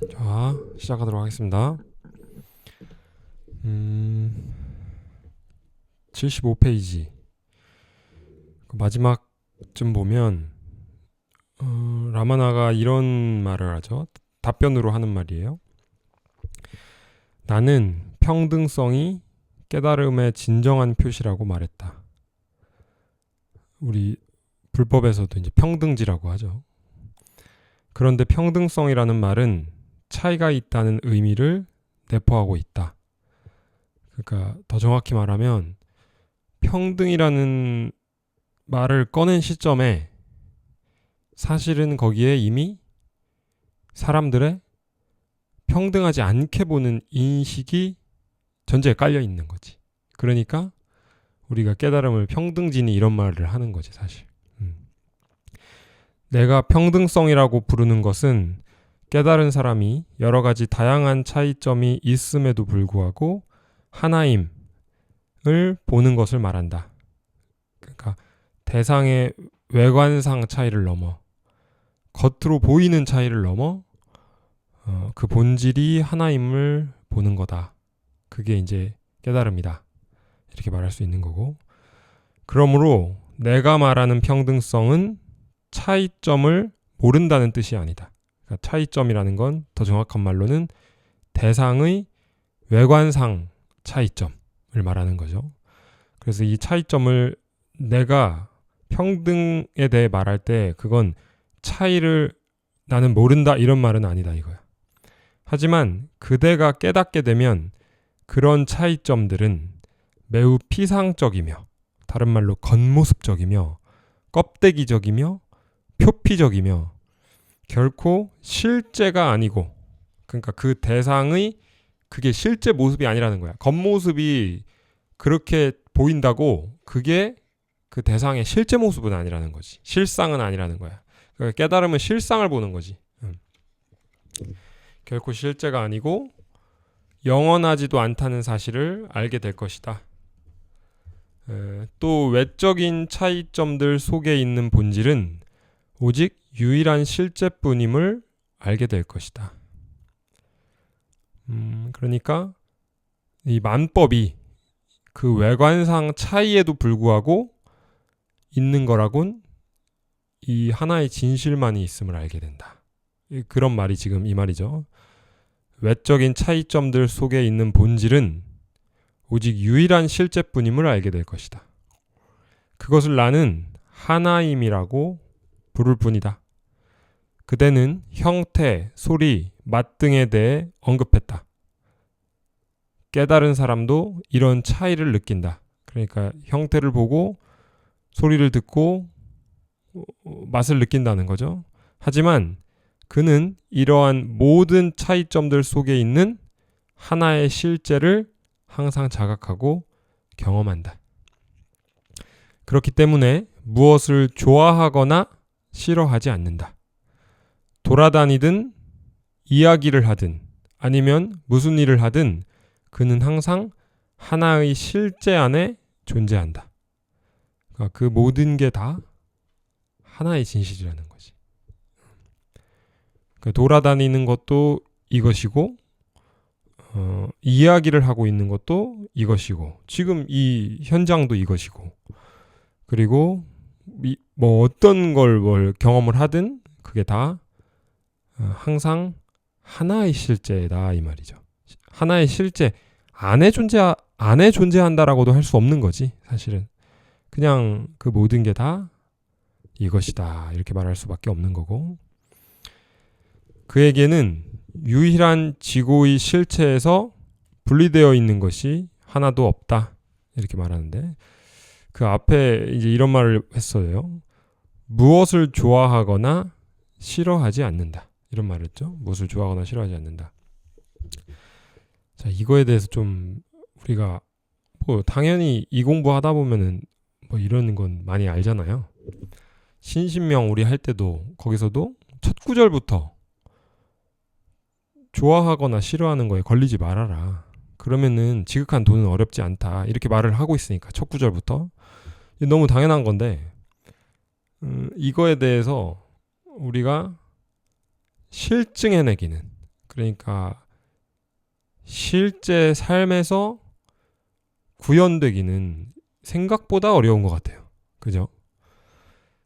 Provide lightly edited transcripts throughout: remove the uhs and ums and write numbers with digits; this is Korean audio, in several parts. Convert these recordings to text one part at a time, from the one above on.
자, 시작하도록 하겠습니다. 75페이지 마지막쯤 보면 라마나가 이런 말을 하죠. 답변으로 하는 말이에요. 나는 평등성이 깨달음의 진정한 표시라고 말했다. 우리 불법에서도 이제 평등지라고 하죠. 그런데 평등성이라는 말은 차이가 있다는 의미를 내포하고 있다. 그러니까 더 정확히 말하면 평등이라는 말을 꺼낸 시점에 사실은 거기에 이미 사람들의 평등하지 않게 보는 인식이 전제에 깔려 있는 거지. 그러니까 우리가 깨달음을 평등지니 이런 말을 하는 거지, 사실. 내가 평등성이라고 부르는 것은 깨달은 사람이 여러 가지 다양한 차이점이 있음에도 불구하고 하나임을 보는 것을 말한다. 그러니까 대상의 외관상 차이를 넘어 겉으로 보이는 차이를 넘어 그 본질이 하나임을 보는 거다. 그게 이제 깨달음이다. 이렇게 말할 수 있는 거고. 그러므로 내가 말하는 평등성은 차이점을 모른다는 뜻이 아니다. 그러니까 차이점이라는 건 더 정확한 말로는 대상의 외관상 차이점을 말하는 거죠. 그래서 이 차이점을 내가 평등에 대해 말할 때 그건 차이를 나는 모른다 이런 말은 아니다 이거야. 하지만 그대가 깨닫게 되면 그런 차이점들은 매우 피상적이며 다른 말로 겉모습적이며 껍데기적이며 표피적이며 결코 실제가 아니고 그러니까 그 대상의 그게 실제 모습이 아니라는 거야. 겉모습이 그렇게 보인다고 그게 그 대상의 실제 모습은 아니라는 거지. 실상은 아니라는 거야. 그러니까 깨달음은 실상을 보는 거지. 결코 실제가 아니고 영원하지도 않다는 사실을 알게 될 것이다. 또 외적인 차이점들 속에 있는 본질은 오직 유일한 실제뿐임을 알게 될 것이다. 그러니까 이 만법이 그 외관상 차이에도 불구하고 있는 거라곤 이 하나의 진실만이 있음을 알게 된다. 그런 말이 지금 이 말이죠. 외적인 차이점들 속에 있는 본질은 오직 유일한 실제뿐임을 알게 될 것이다. 그것을 나는 하나임이라고 부를 뿐이다. 그대는 형태, 소리, 맛 등에 대해 언급했다. 깨달은 사람도 이런 차이를 느낀다. 그러니까 형태를 보고 소리를 듣고 맛을 느낀다는 거죠. 하지만 그는 이러한 모든 차이점들 속에 있는 하나의 실제를 항상 자각하고 경험한다. 그렇기 때문에 무엇을 좋아하거나 싫어하지 않는다. 돌아다니든 이야기를 하든 아니면 무슨 일을 하든 그는 항상 하나의 실제 안에 존재한다. 그러니까 그 모든 게 다 하나의 진실이라는 거지. 그러니까 돌아다니는 것도 이것이고 이야기를 하고 있는 것도 이것이고 지금 이 현장도 이것이고 그리고 뭐 어떤 걸 뭘 경험을 하든 그게 다 항상 하나의 실제다 이 말이죠. 하나의 실제 안에 존재한다라고도 할 수 없는 거지 사실은. 그냥 그 모든 게 다 이것이다 이렇게 말할 수밖에 없는 거고 그에게는 유일한 지고의 실체에서 분리되어 있는 것이 하나도 없다 이렇게 말하는데 그 앞에 이제 이런 말을 했어요. 무엇을 좋아하거나 싫어하지 않는다 이런 말을 했죠. 무엇을 좋아하거나 싫어하지 않는다. 자 이거에 대해서 좀 우리가 뭐 당연히 이 공부하다 보면은 뭐 이런 건 많이 알잖아요. 신신명 우리 할 때도 거기서도 첫 구절부터 좋아하거나 싫어하는 거에 걸리지 말아라. 그러면은 지극한 돈은 어렵지 않다. 이렇게 말을 하고 있으니까 첫 구절부터 너무 당연한 건데 이거에 대해서 우리가 실증해내기는 그러니까 실제 삶에서 구현되기는 생각보다 어려운 것 같아요. 그죠?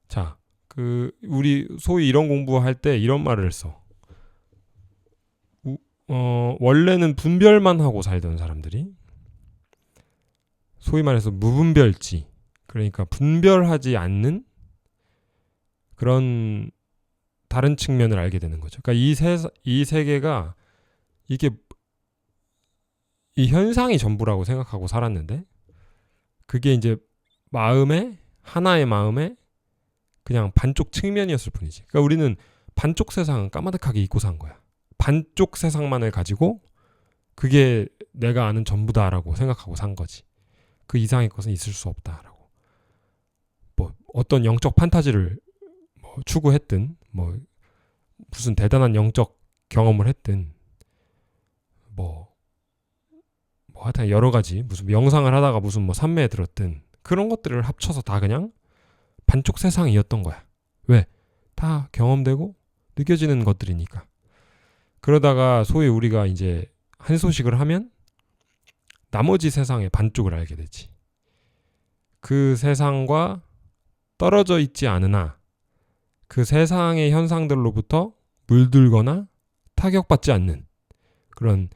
자, 우리 소위 이런 공부할 때 이런 말을 써. 원래는 분별만 하고 살던 사람들이 소위 말해서 무분별지, 그러니까 분별하지 않는 그런 다른 측면을 알게 되는 거죠. 그러니까 이 세계가 이게 이 현상이 전부라고 생각하고 살았는데 그게 이제 하나의 마음에 그냥 반쪽 측면이었을 뿐이지. 그러니까 우리는 반쪽 세상은 까마득하게 잊고 산 거야. 반쪽 세상만을 가지고 그게 내가 아는 전부다라고 생각하고 산 거지. 그 이상의 것은 있을 수 없다라고. 뭐 어떤 영적 판타지를 추구했든 무슨 대단한 영적 경험을 했든 하여튼 여러 가지 무슨 명상을 하다가 무슨 산매에 들었든 그런 것들을 합쳐서 다 그냥 반쪽 세상이었던 거야. 왜? 다 경험되고 느껴지는 것들이니까. 그러다가 소위 우리가 이제 한소식을 하면 나머지 세상의 반쪽을 알게 되지. 그 세상과 떨어져 있지 않으나 그 세상의 현상들로부터 물들거나 타격받지 않는 그런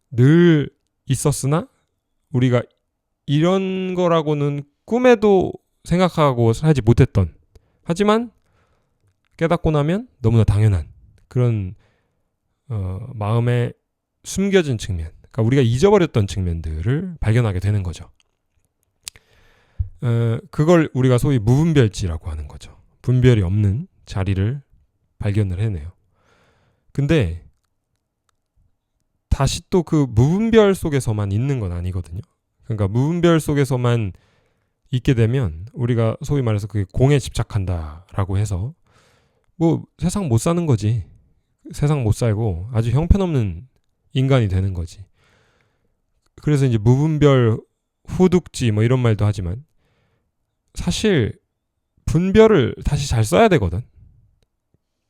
늘 있었으나 우리가 이런 거라고는 꿈에도 생각하고 살지 못했던, 하지만 깨닫고 나면 너무나 당연한 그런 마음에 숨겨진 측면, 그러니까 우리가 잊어버렸던 측면들을 발견하게 되는 거죠. 그걸 우리가 소위 무분별지라고 하는 거죠. 분별이 없는 자리를 발견을 해내요. 근데 다시 또 그 무분별 속에서만 있는 건 아니거든요. 그러니까 무분별 속에서만 있게 되면 우리가 소위 말해서 그게 공에 집착한다라고 해서 세상 못 사는 거지. 세상 못 살고 아주 형편없는 인간이 되는 거지. 그래서 이제 무분별 후둑지 이런 말도 하지만 사실 분별을 다시 잘 써야 되거든.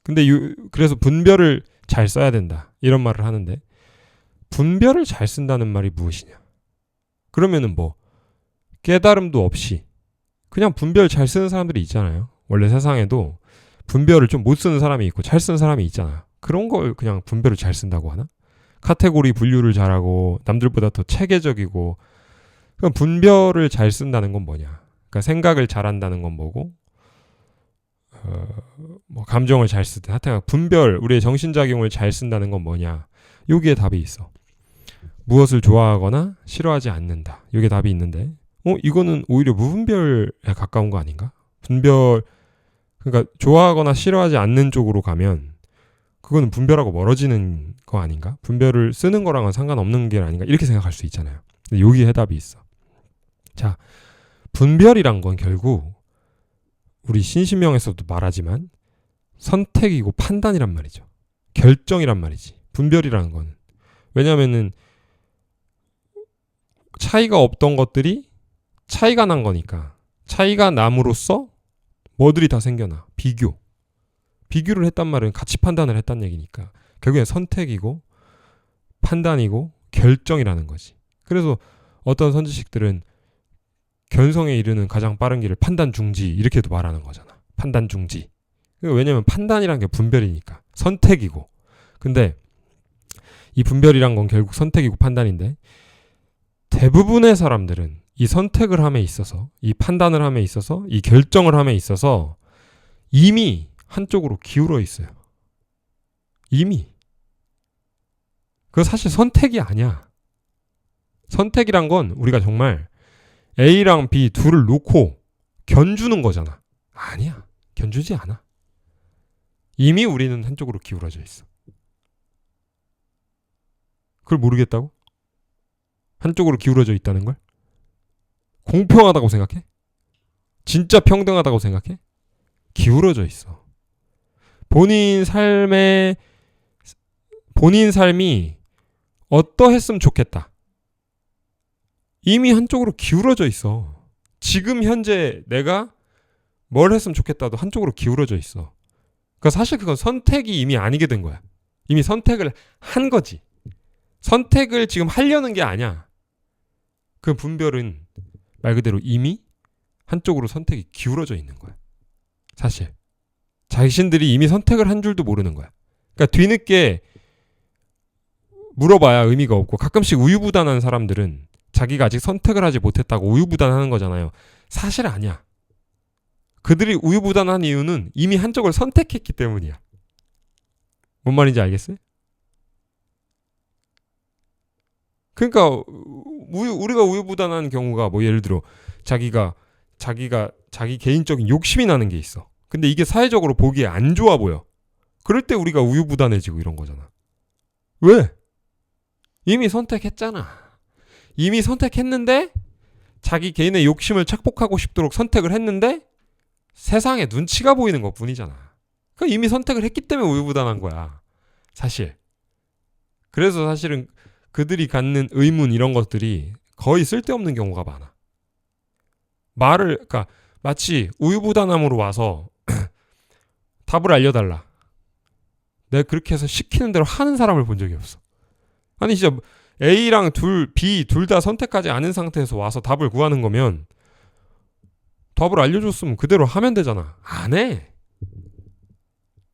근데 그래서 분별을 잘 써야 된다 이런 말을 하는데, 분별을 잘 쓴다는 말이 무엇이냐? 그러면은 깨달음도 없이 그냥 분별 잘 쓰는 사람들이 있잖아요. 원래 세상에도 분별을 좀 못 쓰는 사람이 있고 잘 쓰는 사람이 있잖아. 그런 걸 그냥 분별을 잘 쓴다고 하나? 카테고리 분류를 잘하고 남들보다 더 체계적이고, 그럼 분별을 잘 쓴다는 건 뭐냐? 그러니까 생각을 잘한다는 건 뭐고, 감정을 잘 쓰든 하여튼 분별, 우리의 정신작용을 잘 쓴다는 건 뭐냐? 여기에 답이 있어. 무엇을 좋아하거나 싫어하지 않는다. 여기에 답이 있는데 이거는 오히려 무분별에 가까운 거 아닌가? 그러니까 좋아하거나 싫어하지 않는 쪽으로 가면 그거는 분별하고 멀어지는 거 아닌가? 분별을 쓰는 거랑은 상관없는 게 아닌가? 이렇게 생각할 수 있잖아요. 근데 여기에 해답이 있어. 자, 분별이란 건 결국 우리 신신명에서도 말하지만 선택이고 판단이란 말이죠. 결정이란 말이지. 분별이라는 건. 왜냐면은 차이가 없던 것들이 차이가 난 거니까. 차이가 남으로써 뭐들이 다 생겨나. 비교를 했단 말은 가치 판단을 했단 얘기니까 결국엔 선택이고 판단이고 결정이라는 거지. 그래서 어떤 선지식들은 견성에 이르는 가장 빠른 길을 판단 중지 이렇게도 말하는 거잖아. 판단 중지. 왜냐면 판단이란 게 분별이니까 선택이고. 근데 이 분별이란 건 결국 선택이고 판단인데, 대부분의 사람들은 이 선택을 함에 있어서, 이 판단을 함에 있어서, 이 결정을 함에 있어서 이미 한쪽으로 기울어 있어요. 이미. 그거 사실 선택이 아니야. 선택이란 건 우리가 정말 A랑 B 둘을 놓고 견주는 거잖아. 아니야. 견주지 않아. 이미 우리는 한쪽으로 기울어져 있어. 그걸 모르겠다고? 한쪽으로 기울어져 있다는 걸? 공평하다고 생각해? 진짜 평등하다고 생각해? 기울어져 있어. 본인 삶이 어떠했으면 좋겠다. 이미 한쪽으로 기울어져 있어. 지금 현재 내가 뭘 했으면 좋겠다도 한쪽으로 기울어져 있어. 그러니까 사실 그건 선택이 이미 아니게 된 거야. 이미 선택을 한 거지. 선택을 지금 하려는 게 아니야. 그 분별은 말 그대로 이미 한쪽으로 선택이 기울어져 있는 거야. 사실 자신들이 이미 선택을 한 줄도 모르는 거야. 그러니까 뒤늦게 물어봐야 의미가 없고, 가끔씩 우유부단한 사람들은 자기가 아직 선택을 하지 못했다고 우유부단하는 거잖아요. 사실 아니야. 그들이 우유부단한 이유는 이미 한쪽을 선택했기 때문이야. 뭔 말인지 알겠어요? 그러니까 우리가 우유부단한 경우가 뭐 예를 들어 자기가 자기 개인적인 욕심이 나는 게 있어. 근데 이게 사회적으로 보기에 안 좋아 보여. 그럴 때 우리가 우유부단해지고 이런 거잖아. 왜? 이미 선택했잖아. 이미 선택했는데 자기 개인의 욕심을 착복하고 싶도록 선택을 했는데 세상에 눈치가 보이는 것 뿐이잖아. 그러니까 이미 선택을 했기 때문에 우유부단한 거야. 사실. 그래서 사실은 그들이 갖는 의문 이런 것들이 거의 쓸데없는 경우가 많아. 그러니까 마치 우유부단함으로 와서 답을 알려달라. 내가 그렇게 해서 시키는 대로 하는 사람을 본 적이 없어. 아니 진짜 A랑 B 둘 다 선택하지 않은 상태에서 와서 답을 구하는 거면 답을 알려줬으면 그대로 하면 되잖아. 안 해.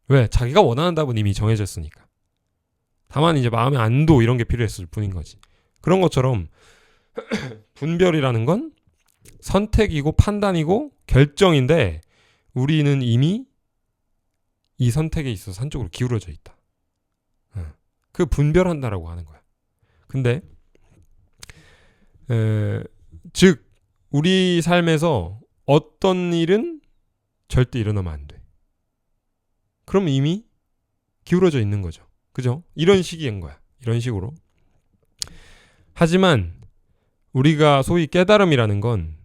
왜? 자기가 원하는 답은 이미 정해졌으니까. 다만 이제 마음의 안도 이런 게 필요했을 뿐인 거지. 그런 것처럼 분별이라는 건 선택이고 판단이고 결정인데 우리는 이미 이 선택에 있어서 한쪽으로 기울어져 있다. 그 분별한다라고 하는 거야. 근데 즉 우리 삶에서 어떤 일은 절대 일어나면 안 돼. 그럼 이미 기울어져 있는 거죠. 그죠? 이런 식인 거야. 이런 식으로. 하지만 우리가 소위 깨달음이라는 건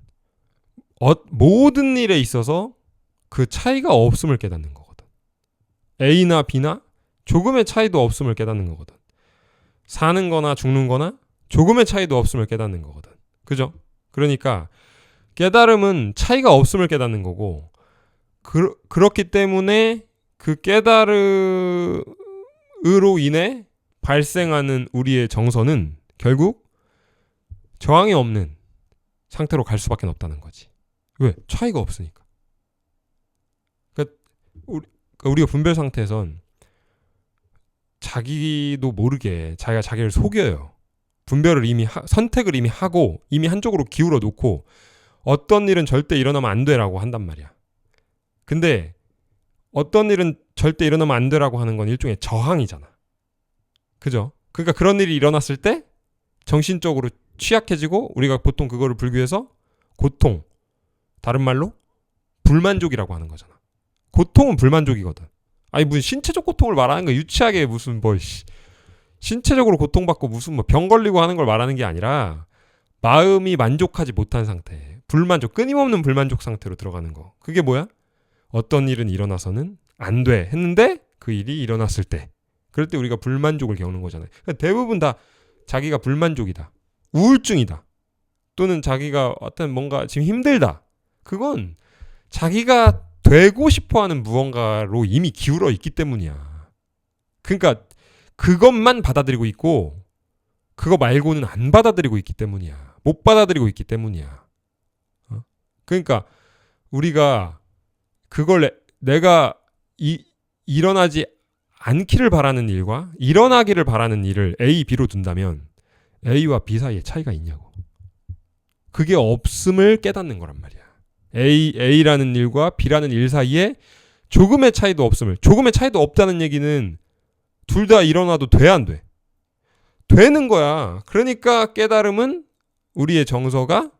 모든 일에 있어서 그 차이가 없음을 깨닫는 거거든. A나 B나 조금의 차이도 없음을 깨닫는 거거든. 사는 거나 죽는 거나 조금의 차이도 없음을 깨닫는 거거든. 그죠? 그러니까 깨달음은 차이가 없음을 깨닫는 거고, 그렇기 때문에 그 깨달음으로 인해 발생하는 우리의 정서는 결국 저항이 없는 상태로 갈 수밖에 없다는 거지. 왜? 차이가 없으니까. 그러니까 우리가 분별 상태에선 자기도 모르게 자기가 자기를 속여요. 분별을 이미 선택을 이미 하고 이미 한쪽으로 기울어 놓고 어떤 일은 절대 일어나면 안 되라고 한단 말이야. 근데 어떤 일은 절대 일어나면 안 되라고 하는 건 일종의 저항이잖아. 그죠? 그러니까 그런 일이 일어났을 때 정신적으로 취약해지고 우리가 보통 그거를 불교에서 고통, 다른 말로 불만족이라고 하는 거잖아. 고통은 불만족이거든. 아니 무슨 신체적 고통을 말하는 거 유치하게 무슨 뭐 신체적으로 고통받고 무슨 뭐 병 걸리고 하는 걸 말하는 게 아니라 마음이 만족하지 못한 상태, 불만족, 끊임없는 불만족 상태로 들어가는 거. 그게 뭐야? 어떤 일은 일어나서는 안 돼 했는데 그 일이 일어났을 때, 그럴 때 우리가 불만족을 겪는 거잖아요. 그러니까 대부분 다 자기가 불만족이다, 우울증이다, 또는 자기가 어떤 뭔가 지금 힘들다. 그건 자기가 되고 싶어하는 무언가로 이미 기울어 있기 때문이야. 그러니까 그것만 받아들이고 있고 그거 말고는 안 받아들이고 있기 때문이야. 못 받아들이고 있기 때문이야. 그러니까 우리가 그걸 내가 일어나지 않기를 바라는 일과 일어나기를 바라는 일을 A, B로 둔다면 A와 B 사이에 차이가 있냐고. 그게 없음을 깨닫는 거란 말이야. A라는 일과 B라는 일 사이에 조금의 차이도 없음을. 조금의 차이도 없다는 얘기는 둘 다 일어나도 돼, 안 돼? 되는 거야. 그러니까 깨달음은 우리의 정서가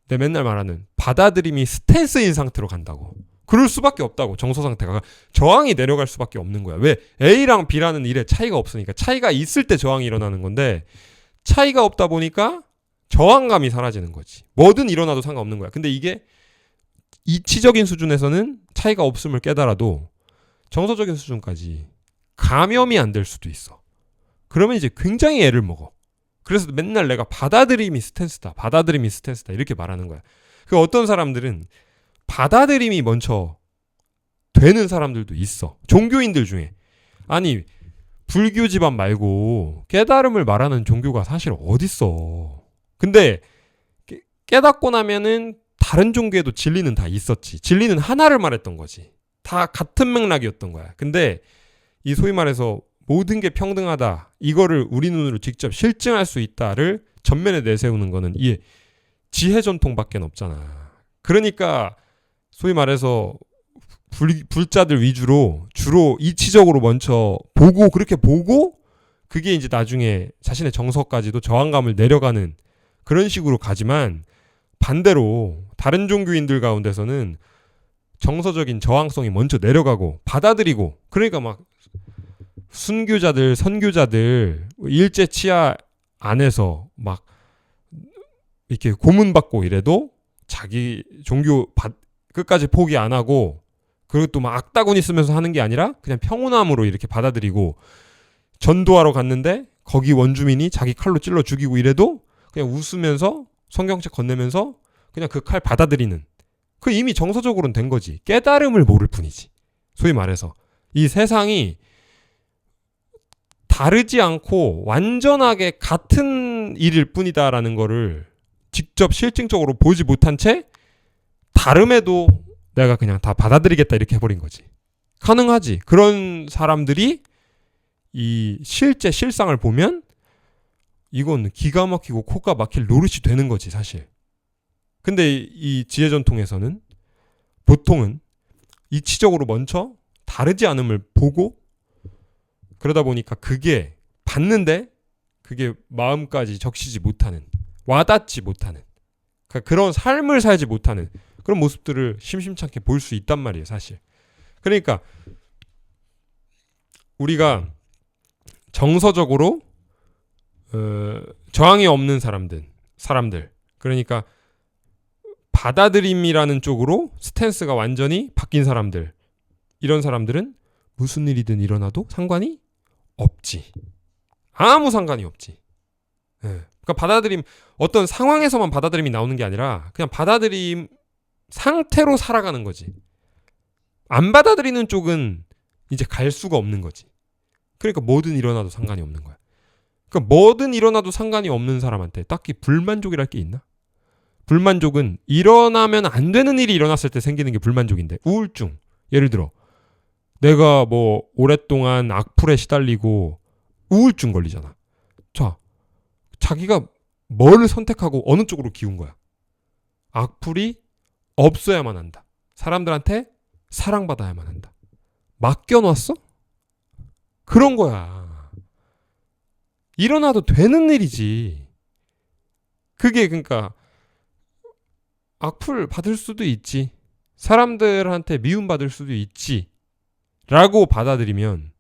내 맨날 말하는 받아들임이 스탠스인 상태로 간다고. 그럴 수밖에 없다고. 정서 상태가 저항이 내려갈 수밖에 없는 거야. 왜? A랑 B라는 일에 차이가 없으니까. 차이가 있을 때 저항이 일어나는 건데 차이가 없다 보니까 저항감이 사라지는 거지. 뭐든 일어나도 상관없는 거야. 근데 이게 이치적인 수준에서는 차이가 없음을 깨달아도 정서적인 수준까지 감염이 안 될 수도 있어. 그러면 이제 굉장히 애를 먹어. 그래서 맨날 내가 받아들임이 스탠스다, 받아들임이 스탠스다 이렇게 말하는 거야. 그 어떤 사람들은 받아들임이 먼저 되는 사람들도 있어. 종교인들 중에. 아니 불교 집안 말고 깨달음을 말하는 종교가 사실 어딨어. 근데 깨닫고 나면은 다른 종교에도 진리는 다 있었지. 진리는 하나를 말했던 거지. 다 같은 맥락이었던 거야. 근데 이 소위 말해서 모든 게 평등하다. 이거를 우리 눈으로 직접 실증할 수 있다를 전면에 내세우는 거는 이 지혜 전통밖에 없잖아. 그러니까 소위 말해서 불자들 위주로 주로 이치적으로 먼저 보고 그렇게 보고 그게 이제 나중에 자신의 정서까지도 저항감을 내려가는 그런 식으로 가지만 반대로 다른 종교인들 가운데서는 정서적인 저항성이 먼저 내려가고 받아들이고 그러니까 막 순교자들 선교자들 일제 치하 안에서 막 이렇게 고문받고 이래도 자기 종교 끝까지 포기 안 하고 그리고 또 막 악다구니 쓰면서 하는 게 아니라 그냥 평온함으로 이렇게 받아들이고 전도하러 갔는데 거기 원주민이 자기 칼로 찔러 죽이고 이래도 그냥 웃으면서 성경책 건네면서 그냥 그 칼 받아들이는 그 이미 정서적으로는 된 거지. 깨달음을 모를 뿐이지. 소위 말해서 이 세상이 다르지 않고 완전하게 같은 일일 뿐이다라는 거를 직접 실증적으로 보지 못한 채 다름에도 내가 그냥 다 받아들이겠다 이렇게 해버린 거지. 가능하지. 그런 사람들이 이 실제 실상을 보면 이건 기가 막히고 코가 막힐 노릇이 되는 거지 사실. 근데 이 지혜 전통에서는 보통은 이치적으로 먼저 다르지 않음을 보고 그러다 보니까 그게 봤는데 그게 마음까지 적시지 못하는 와닿지 못하는 그러니까 그런 삶을 살지 못하는 그런 모습들을 심심찮게 볼 수 있단 말이에요 사실. 그러니까 우리가 정서적으로 저항이 없는 사람들 그러니까 받아들임이라는 쪽으로 스탠스가 완전히 바뀐 사람들 이런 사람들은 무슨 일이든 일어나도 상관이 없지. 아무 상관이 없지. 그러니까 받아들임 어떤 상황에서만 받아들임이 나오는 게 아니라 그냥 받아들임 상태로 살아가는 거지. 안 받아들이는 쪽은 이제 갈 수가 없는 거지. 그러니까 뭐든 일어나도 상관이 없는 거야. 그러니까 뭐든 일어나도 상관이 없는 사람한테 딱히 불만족이랄 게 있나? 불만족은 일어나면 안 되는 일이 일어났을 때 생기는 게 불만족인데 우울증. 예를 들어 내가 뭐 오랫동안 악플에 시달리고 우울증 걸리잖아. 자, 자기가 뭘 선택하고 어느 쪽으로 기운 거야. 악플이 없어야만 한다. 사람들한테 사랑받아야만 한다. 맡겨놨어? 그런 거야. 일어나도 되는 일이지. 그게 그러니까 악플 받을 수도 있지. 사람들한테 미움받을 수도 있지. 라고 받아들이면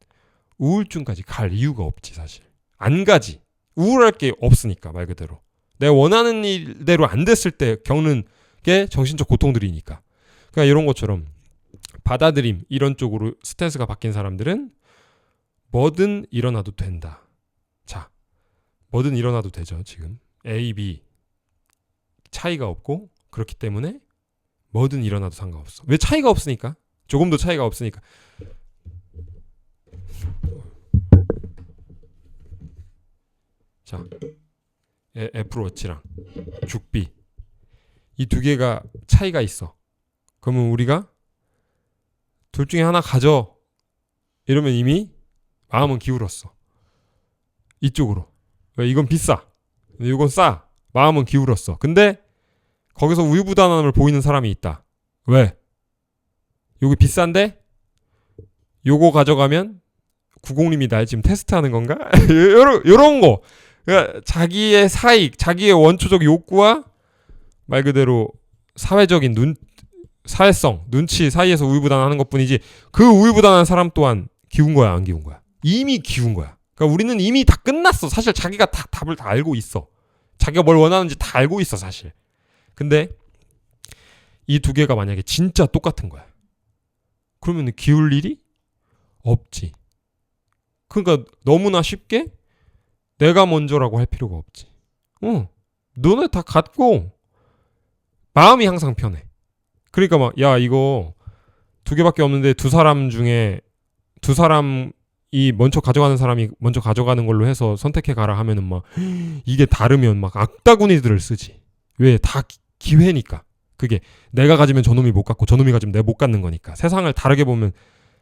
우울증까지 갈 이유가 없지 사실. 안 가지. 우울할 게 없으니까 말 그대로. 내가 원하는 일대로 안 됐을 때 겪는 게 정신적 고통들이니까. 그러니까 이런 것처럼 받아들임 이런 쪽으로 스탠스가 바뀐 사람들은 뭐든 일어나도 된다. 자, 뭐든 일어나도 되죠 지금. A, B 차이가 없고 그렇기 때문에 뭐든 일어나도 상관없어. 왜 차이가 없으니까? 조금도 차이가 없으니까. 자, 애플워치랑 죽비 이 두 개가 차이가 있어. 그러면 우리가 둘 중에 하나 가져 이러면 이미 마음은 기울었어. 이쪽으로. 왜 이건 비싸. 이건 싸. 마음은 기울었어. 근데 거기서 우유부단함을 보이는 사람이 있다. 왜? 여기 비싼데? 요거 가져가면 구공님이 날 지금 테스트하는 건가? 요런 거. 그러니까 자기의 사익, 자기의 원초적 욕구와 말 그대로 사회적인 사회성, 눈치 사이에서 우유부단하는 것뿐이지 그 우유부단한 사람 또한 기운 거야, 안 기운 거야? 이미 기운 거야. 그러니까 우리는 이미 다 끝났어. 사실 자기가 다 답을 다 알고 있어. 자기가 뭘 원하는지 다 알고 있어, 사실. 근데 이 두 개가 만약에 진짜 똑같은 거야. 그러면 기울 일이 없지. 그러니까 너무나 쉽게 내가 먼저라고 할 필요가 없지. 너네 다 같고 마음이 항상 편해. 그러니까 막 야 이거 두 개밖에 없는데 두 사람 중에 두 사람이 이 먼저 가져가는 사람이 먼저 가져가는 걸로 해서 선택해 가라 하면은 막 이게 다르면 막 악다구니들을 쓰지. 왜? 다 기회니까. 그게 내가 가지면 저놈이 못 갖고 저놈이 가지면 내가 못 갖는 거니까. 세상을 다르게 보면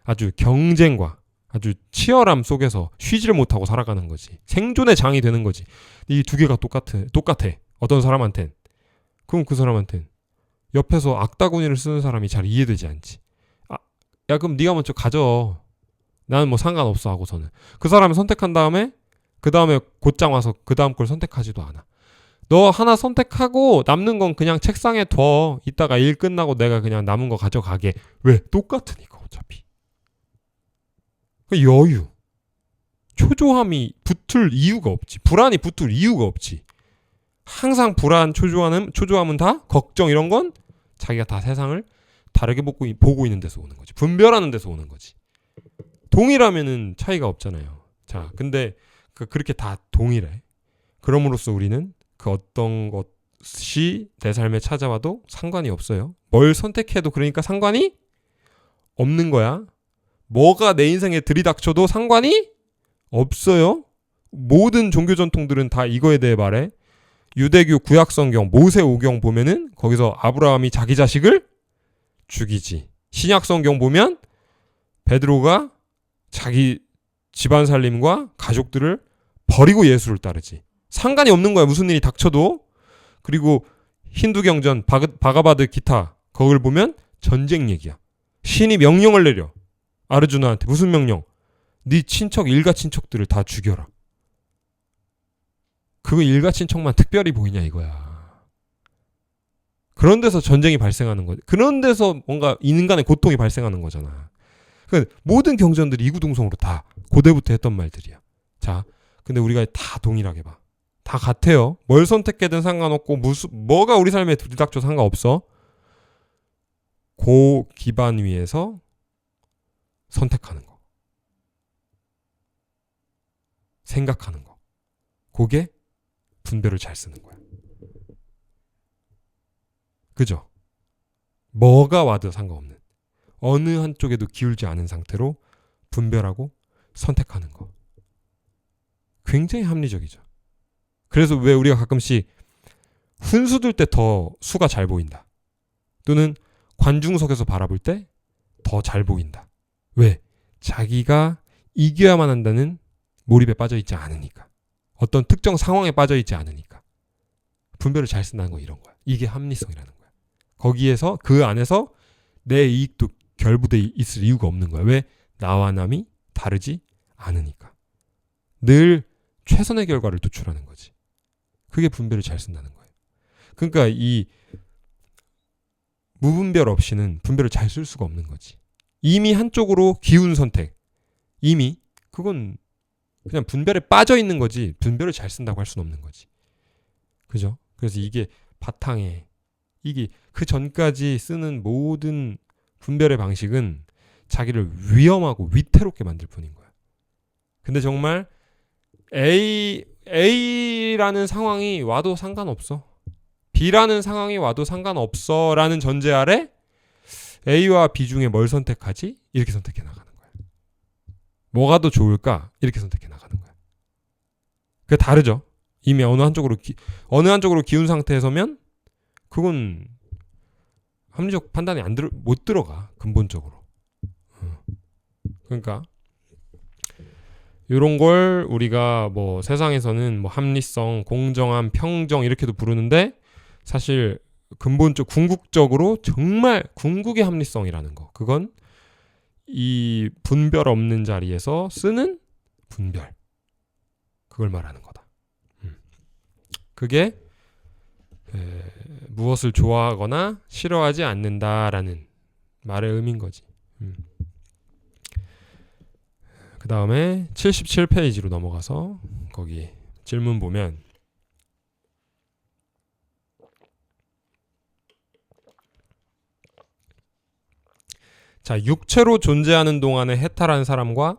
아주 경쟁과 아주 치열함 속에서 쉬지를 못하고 살아가는 거지. 생존의 장이 되는 거지. 이 두 개가 똑같아. 어떤 사람한텐. 그럼 그 사람한텐 옆에서 악다구니를 쓰는 사람이 잘 이해되지 않지. 아, 야 그럼 네가 먼저 가져. 나는 뭐 상관없어 하고서는. 그 사람을 선택한 다음에 그 다음에 곧장 와서 그 다음 걸 선택하지도 않아. 너 하나 선택하고 남는 건 그냥 책상에 둬. 이따가 일 끝나고 내가 그냥 남은 거 가져가게. 왜? 똑같으니까 어차피. 그 여유. 초조함이 붙을 이유가 없지. 불안이 붙을 이유가 없지. 항상 불안, 초조함은 다 걱정 이런 건 자기가 다 세상을 다르게 보고 있는 데서 오는 거지. 분별하는 데서 오는 거지. 동일하면은 차이가 없잖아요. 자, 근데 그렇게 다 동일해. 그럼으로써 우리는 그 어떤 것이 내 삶에 찾아와도 상관이 없어요. 뭘 선택해도 그러니까 상관이 없는 거야. 뭐가 내 인생에 들이닥쳐도 상관이 없어요. 모든 종교 전통들은 다 이거에 대해 말해. 유대교 구약성경 모세오경 보면은 거기서 아브라함이 자기 자식을 죽이지. 신약성경 보면 베드로가 자기 집안 살림과 가족들을 버리고 예수를 따르지. 상관이 없는 거야. 무슨 일이 닥쳐도. 그리고 힌두경전 바가바드 기타 거기를 보면 전쟁 얘기야. 신이 명령을 내려. 아르주나한테 무슨 명령? 네 친척 일가 친척들을 다 죽여라. 그거 일가 친척만 특별히 보이냐 이거야. 그런 데서 전쟁이 발생하는 거지. 그런 데서 뭔가 인간의 고통이 발생하는 거잖아. 그러니까 모든 경전들이 이구동성으로 다 고대부터 했던 말들이야. 자, 근데 우리가 다 동일하게 봐. 다 같아요. 뭘 선택하든 상관없고 뭐가 우리 삶에 들이닥쳐 상관없어. 그 기반 위에서 선택하는 거. 생각하는 거. 그게 분별을 잘 쓰는 거야. 그죠? 뭐가 와도 상관없는. 어느 한쪽에도 기울지 않은 상태로 분별하고 선택하는 거. 굉장히 합리적이죠. 그래서 왜 우리가 가끔씩 훈수 둘 때 더 수가 잘 보인다. 또는 관중석에서 바라볼 때 더 잘 보인다. 왜? 자기가 이겨야만 한다는 몰입에 빠져 있지 않으니까. 어떤 특정 상황에 빠져 있지 않으니까. 분별을 잘 쓴다는 거 이런 거야. 이게 합리성이라는 거야. 거기에서 그 안에서 내 이익도 결부돼 있을 이유가 없는 거야. 왜? 나와 남이 다르지 않으니까. 늘 최선의 결과를 도출하는 거지. 그게 분별을 잘 쓴다는 거예요. 그러니까 이 무분별 없이는 분별을 잘 쓸 수가 없는 거지. 이미 한쪽으로 기운 선택. 이미 그건 그냥 분별에 빠져 있는 거지. 분별을 잘 쓴다고 할 수는 없는 거지. 그죠? 그래서 이게 바탕에 이게 그 전까지 쓰는 모든 분별의 방식은 자기를 위험하고 위태롭게 만들 뿐인 거야. 근데 정말 A라는 상황이 와도 상관없어. B라는 상황이 와도 상관없어 라는 전제 아래 A와 B 중에 뭘 선택하지? 이렇게 선택해 나가는 거야. 뭐가 더 좋을까? 이렇게 선택해 나가는 거야. 그게 다르죠. 이미 어느 한쪽으로 기운 상태에서면 그건 합리적 판단이 못 들어가. 근본적으로. 그러니까 이런 걸 우리가 뭐 세상에서는 뭐 합리성, 공정함, 평정 이렇게도 부르는데 사실 궁극적으로 정말 궁극의 합리성이라는 거. 그건 이 분별 없는 자리에서 쓰는 분별. 그걸 말하는 거다. 그게 무엇을 좋아하거나 싫어하지 않는다라는 말의 의미인 거지. 그 다음에 77페이지로 넘어가서 거기 질문 보면 자, 육체로 존재하는 동안에 해탈한 사람과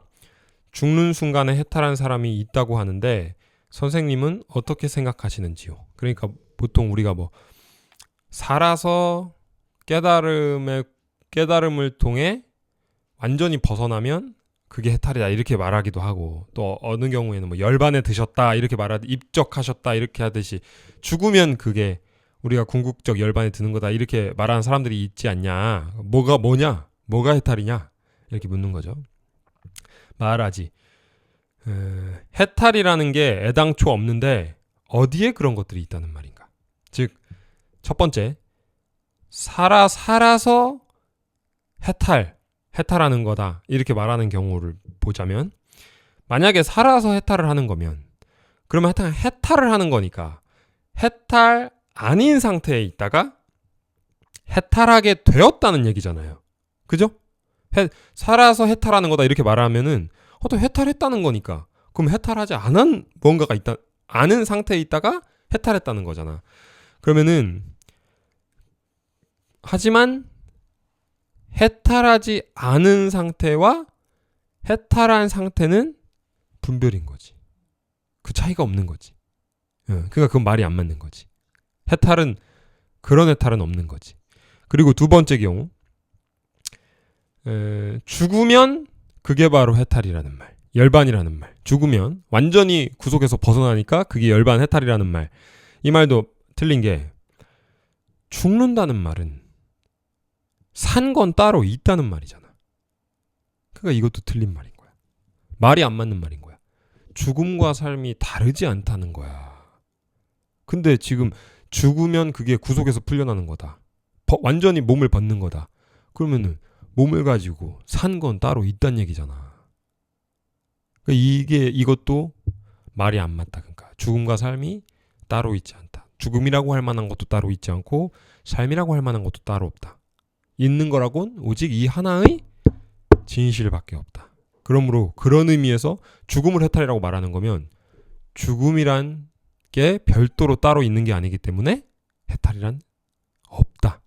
죽는 순간에 해탈한 사람이 있다고 하는데 선생님은 어떻게 생각하시는지요? 그러니까 보통 우리가 뭐 살아서 깨달음을 통해 완전히 벗어나면 그게 해탈이다 이렇게 말하기도 하고, 또 어느 경우에는 뭐 열반에 드셨다 이렇게 말하듯, 입적하셨다 이렇게 하듯이 죽으면 그게 우리가 궁극적 열반에 드는 거다 이렇게 말하는 사람들이 있지 않냐. 뭐냐? 뭐가 해탈이냐? 이렇게 묻는 거죠. 말하지. 해탈이라는 게 애당초 없는데 어디에 그런 것들이 있다는 말인가? 즉, 첫 번째, 살아서 해탈하는 거다 이렇게 말하는 경우를 보자면, 만약에 살아서 해탈을 하는 거면 그러면 해탈을 하는 거니까 해탈 아닌 상태에 있다가 해탈하게 되었다는 얘기잖아요. 그죠? 살아서 해탈하는 거다 이렇게 말하면은 또 해탈했다는 거니까, 그럼 해탈하지 않은 뭔가가 있다, 아는 상태에 있다가 해탈했다는 거잖아. 그러면은, 하지만 해탈하지 않은 상태와 해탈한 상태는 분별인 거지. 그 차이가 없는 거지. 그러니까 그건 말이 안 맞는 거지. 그런 해탈은 없는 거지. 그리고 두 번째 경우, 죽으면 그게 바로 해탈이라는 말, 열반이라는 말. 죽으면 완전히 구속에서 벗어나니까 그게 열반 해탈이라는 말. 이 말도 틀린 게, 죽는다는 말은 산 건 따로 있다는 말이잖아. 그러니까 이것도 틀린 말인 거야. 말이 안 맞는 말인 거야. 죽음과 삶이 다르지 않다는 거야. 근데 지금 죽으면 그게 구속에서 풀려나는 거다, 완전히 몸을 벗는 거다. 그러면은 몸을 가지고 산 건 따로 있다는 얘기잖아. 이것도 말이 안 맞다. 그러니까 죽음과 삶이 따로 있지 않다. 죽음이라고 할 만한 것도 따로 있지 않고 삶이라고 할 만한 것도 따로 없다. 있는 거라곤 오직 이 하나의 진실밖에 없다. 그러므로 그런 의미에서 죽음을 해탈이라고 말하는 거면, 죽음이란 게 별도로 따로 있는 게 아니기 때문에 해탈이란 없다.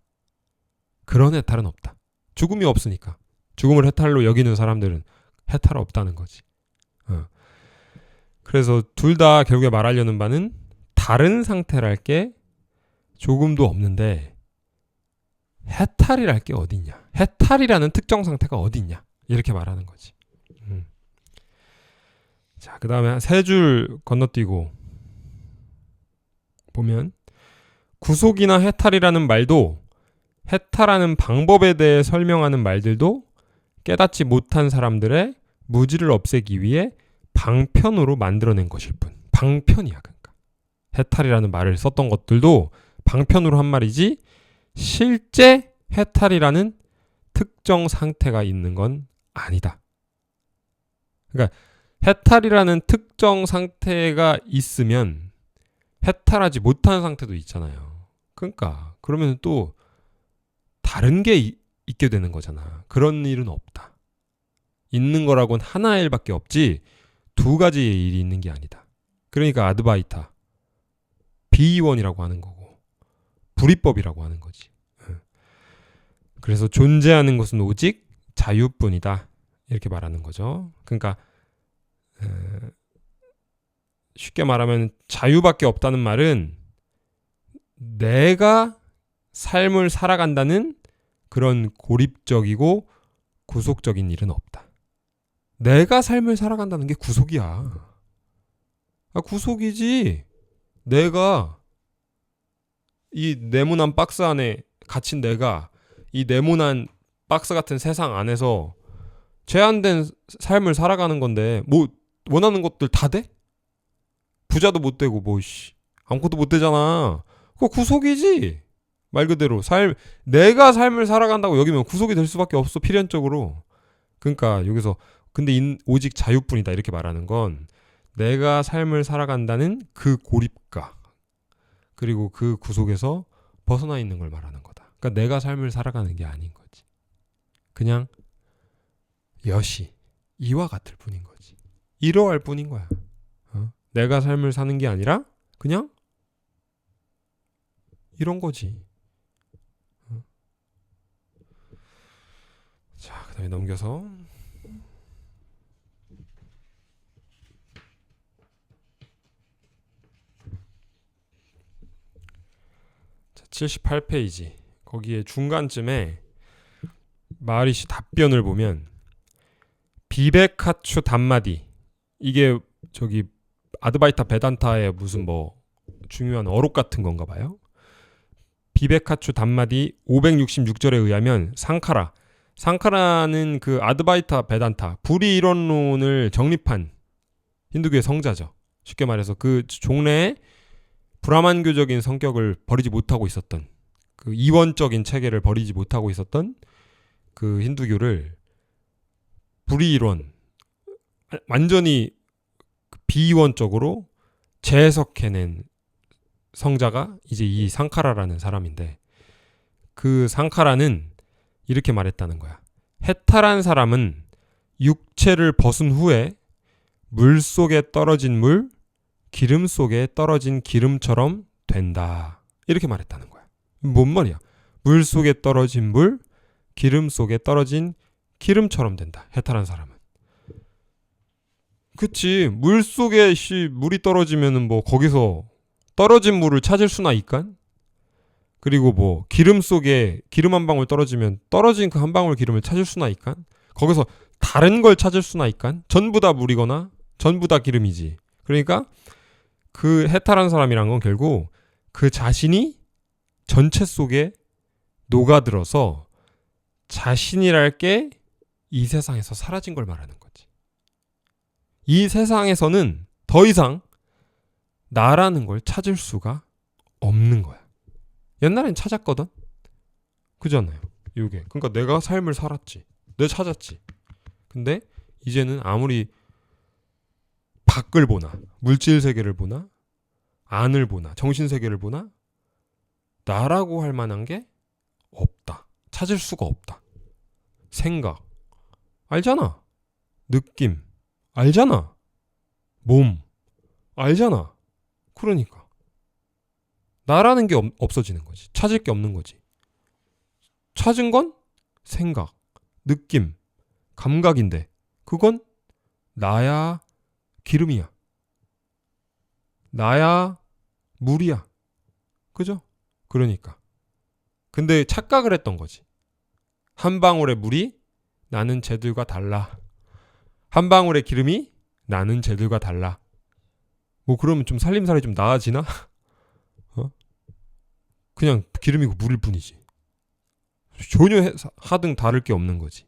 그런 해탈은 없다. 죽음이 없으니까. 죽음을 해탈로 여기는 사람들은 해탈 없다는 거지. 그래서 둘 다 결국에 말하려는 바는 다른 상태랄 게 조금도 없는데 해탈이랄 게 어딨냐, 해탈이라는 특정 상태가 어딨냐, 이렇게 말하는 거지. 자, 그 다음에 세 줄 건너뛰고 보면, 구속이나 해탈이라는 말도 해탈하는 방법에 대해 설명하는 말들도 깨닫지 못한 사람들의 무지를 없애기 위해 방편으로 만들어낸 것일 뿐. 방편이야. 그러니까 해탈이라는 말을 썼던 것들도 방편으로 한 말이지, 실제 해탈이라는 특정 상태가 있는 건 아니다. 그러니까 해탈이라는 특정 상태가 있으면 해탈하지 못한 상태도 있잖아요. 그러니까 그러면 또 다른 게 있게 되는 거잖아. 그런 일은 없다. 있는 거라고는 하나의 일밖에 없지 두 가지의 일이 있는 게 아니다. 그러니까 아드바이타, 비이원이라고 하는 거고 불이법이라고 하는 거지. 그래서 존재하는 것은 오직 자유뿐이다, 이렇게 말하는 거죠. 그러니까 쉽게 말하면 자유밖에 없다는 말은 내가 삶을 살아간다는 그런 고립적이고 구속적인 일은 없다. 내가 삶을 살아간다는 게 구속이야. 구속이지. 내가 이 네모난 박스 안에 갇힌 내가 이 네모난 박스 같은 세상 안에서 제한된 삶을 살아가는 건데, 뭐 원하는 것들 다 돼? 부자도 못 되고 아무것도 못 되잖아. 그거 구속이지. 말 그대로 내가 삶을 살아간다고 여기면 구속이 될 수밖에 없어, 필연적으로. 그러니까 여기서 근데 오직 자유뿐이다 이렇게 말하는 건 내가 삶을 살아간다는 그 고립감, 그리고 그 구속에서 벗어나 있는 걸 말하는 거다. 그러니까 내가 삶을 살아가는 게 아닌 거지. 그냥 이와 같을 뿐인 거지. 이러할 뿐인 거야. 내가 삶을 사는 게 아니라 그냥 이런 거지. 자, 그 다음에 넘겨서 자, 78페이지 거기에 중간쯤에 마하리시 답변을 보면, 비베카추 단마디. 이게 저기 아드바이타 베단타의 무슨 뭐 중요한 어록 같은 건가 봐요. 비베카추 단마디 566절에 의하면 상카라는 그 아드바이타 베단타 불이 이론론을 정립한 힌두교의 성자죠. 쉽게 말해서 그 종래의 브라만교적인 성격을 버리지 못하고 있었던, 그 이원적인 체계를 버리지 못하고 있었던 그 힌두교를 불이 이론, 완전히 비이원적으로 재해석해낸 성자가 이제 이 상카라라는 사람인데, 그 상카라는 이렇게 말했다는 거야. 해탈한 사람은 육체를 벗은 후에 물 속에 떨어진 물, 기름 속에 떨어진 기름처럼 된다. 이렇게 말했다는 거야. 뭔 말이야? 물 속에 떨어진 물, 기름 속에 떨어진 기름처럼 된다. 해탈한 사람은. 그치. 물 속에 물이 떨어지면은 뭐 거기서 떨어진 물을 찾을 수나 있간? 그리고 뭐 기름 속에 기름 한 방울 떨어지면 떨어진 그 한 방울 기름을 찾을 수나 있간? 거기서 다른 걸 찾을 수나 있간? 전부 다 물이거나 전부 다 기름이지. 그러니까 그 해탈한 사람이란 건 결국 그 자신이 전체 속에 녹아들어서 자신이랄 게 이 세상에서 사라진 걸 말하는 거지. 이 세상에서는 더 이상 나라는 걸 찾을 수가 없는 거야. 옛날엔 찾았거든. 그잖아요. 이게. 그러니까 내가 삶을 살았지. 내가 찾았지. 근데 이제는 아무리 밖을 보나, 물질 세계를 보나, 안을 보나, 정신 세계를 보나, 나라고 할 만한 게 없다. 찾을 수가 없다. 생각 알잖아. 느낌 알잖아. 몸 알잖아. 그러니까 나라는 게 없어지는 거지. 찾을 게 없는 거지. 찾은 건 생각, 느낌, 감각인데 그건 나야 기름이야. 나야 물이야. 그죠? 그러니까. 근데 착각을 했던 거지. 한 방울의 물이 나는 쟤들과 달라. 한 방울의 기름이 나는 쟤들과 달라. 뭐 그러면 좀 살림살이 좀 나아지나? 어? 그냥 기름이고 물일 뿐이지. 전혀 하등 다를 게 없는 거지.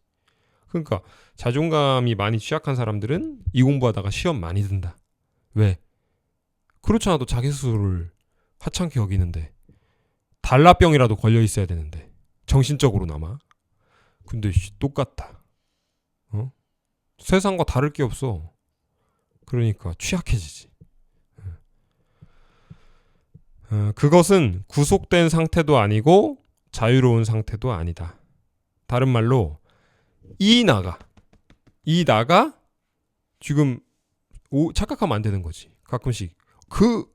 그러니까 자존감이 많이 취약한 사람들은 이 공부하다가 시험 많이 든다. 왜? 그렇지 않아도 자기 스스로를 하찮게 여기는데 달라병이라도 걸려 있어야 되는데 정신적으로나마. 근데 똑같다. 어? 세상과 다를 게 없어. 그러니까 취약해지지. 그것은 구속된 상태도 아니고 자유로운 상태도 아니다. 다른 말로 이 나가 지금 착각하면 안 되는 거지. 가끔씩 그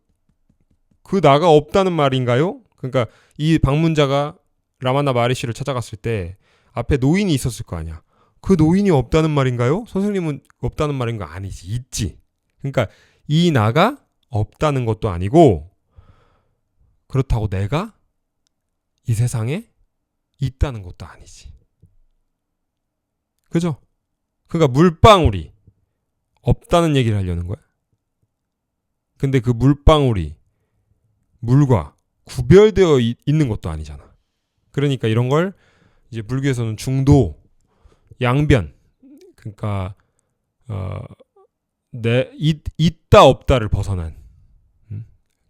나가 없다는 말인가요? 그러니까 이 방문자가 라마나 마리시를 찾아갔을 때 앞에 노인이 있었을 거 아니야. 그 노인이 없다는 말인가요? 선생님은 없다는 말인 거 아니지. 있지. 그러니까 이 나가 없다는 것도 아니고 그렇다고 내가 이 세상에 있다는 것도 아니지. 그죠? 그러니까 물방울이 없다는 얘기를 하려는 거야. 근데 그 물방울이 물과 구별되어 있는 것도 아니잖아. 그러니까 이런 걸 이제 불교에서는 중도, 양변, 그러니까 있다 없다를 벗어난.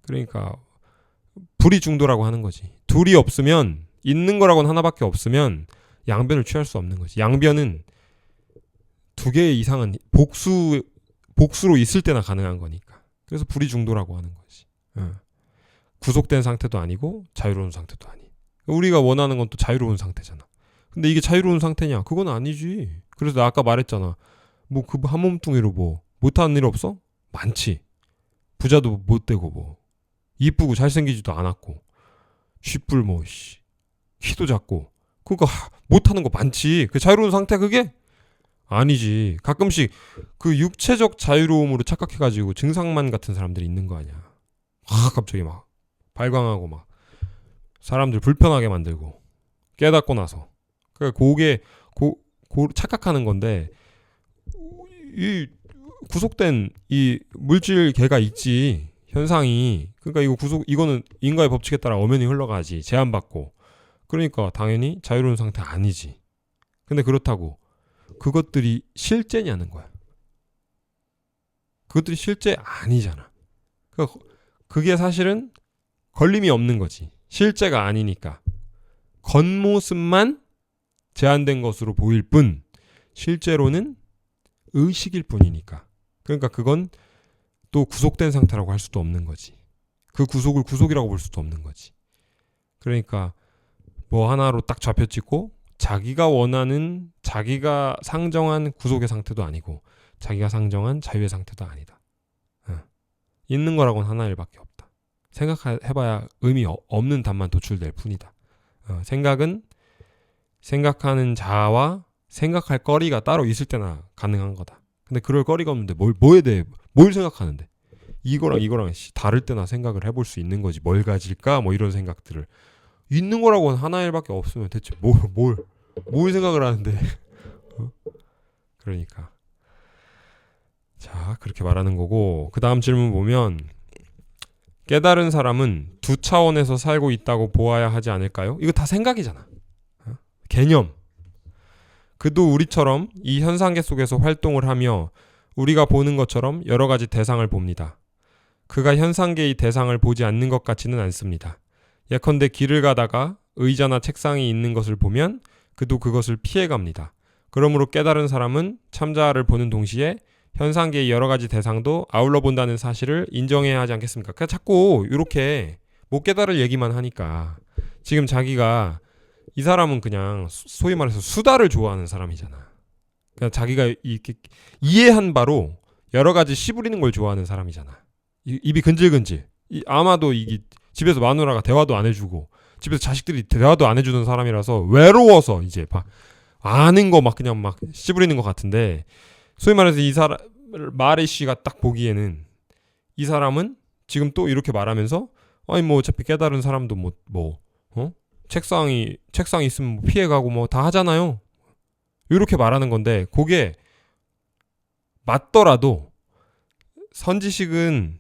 그러니까 불이 중도라고 하는 거지. 둘이 없으면 있는 거라고는 하나밖에 없으면 양변을 취할 수 없는 거지. 양변은 두 개 이상은 복수로 있을 때나 가능한 거니까. 그래서 불이 중도라고 하는 거지. 구속된 상태도 아니고 자유로운 상태도 아니. 우리가 원하는 건 또 자유로운 상태잖아. 근데 이게 자유로운 상태냐? 그건 아니지. 그래서 나 아까 말했잖아. 뭐 그 한 몸뚱이로 뭐 못하는 일 없어? 많지. 부자도 못 되고 뭐 이쁘고 잘생기지도 않았고 쉿불 뭐 키도 작고 그러니까 못하는 거 많지. 그 자유로운 상태 그게? 아니지. 가끔씩 그 육체적 자유로움으로 착각해가지고 증상만 같은 사람들이 있는 거 아니야. 갑자기 막 발광하고 막 사람들 불편하게 만들고 깨닫고 나서 그러니까 그게 착각하는 건데 이 구속된 이 물질계가 있지. 현상이. 그러니까 이거는 인과의 법칙에 따라 엄연히 흘러가지. 제한받고. 그러니까 당연히 자유로운 상태 아니지. 근데 그렇다고 그것들이 실제냐는 거야. 그것들이 실제 아니잖아. 그러니까 그게 사실은 걸림이 없는 거지. 실제가 아니니까. 겉모습만 제한된 것으로 보일 뿐 실제로는 의식일 뿐이니까. 그러니까 그건 또 구속된 상태라고 할 수도 없는 거지. 그 구속을 구속이라고 볼 수도 없는 거지. 그러니까 뭐 하나로 딱 좌표찍고 자기가 원하는 자기가 상정한 구속의 상태도 아니고 자기가 상정한 자유의 상태도 아니다. 있는 거라고는 하나일밖에 없다. 생각해봐야 의미 없는 답만 도출될 뿐이다. 생각은 생각하는 자와 생각할 거리가 따로 있을 때나 가능한 거다. 근데 그럴 거리가 없는데 뭐에 대해 뭘 생각하는데 이거랑 다를 때나 생각을 해볼 수 있는 거지. 뭘 가질까? 뭐 이런 생각들을 있는 거라고는 하나일밖에 없으면 대체 뭘 생각을 하는데 그러니까 자 그렇게 말하는 거고 그 다음 질문 보면 깨달은 사람은 두 차원에서 살고 있다고 보아야 하지 않을까요? 이거 다 생각이잖아. 개념. 그도 우리처럼 이 현상계 속에서 활동을 하며 우리가 보는 것처럼 여러 가지 대상을 봅니다. 그가 현상계의 대상을 보지 않는 것 같지는 않습니다. 예컨대 길을 가다가 의자나 책상이 있는 것을 보면 그도 그것을 피해갑니다. 그러므로 깨달은 사람은 참자를 보는 동시에 현상계의 여러 가지 대상도 아울러 본다는 사실을 인정해야 하지 않겠습니까? 그냥 자꾸 이렇게 못 깨달을 얘기만 하니까 지금 자기가 이 사람은 그냥 소위 말해서 수다를 좋아하는 사람이잖아. 그냥 자기가 이렇게 이해한 바로 여러 가지 씨부리는 걸 좋아하는 사람이잖아. 입이 근질근질. 아마도 이게 집에서 마누라가 대화도 안 해주고 집에서 자식들이 대화도 안 해주는 사람이라서 외로워서 이제 아는 거 막 그냥 막 씨부리는 것 같은데 소위 말해서 이 사람 마레 씨가 딱 보기에는 이 사람은 지금 또 이렇게 말하면서 아니 뭐 어차피 깨달은 사람도 책상 있으면 뭐 피해가고 뭐 다 하잖아요. 이렇게 말하는 건데 그게 맞더라도 선지식은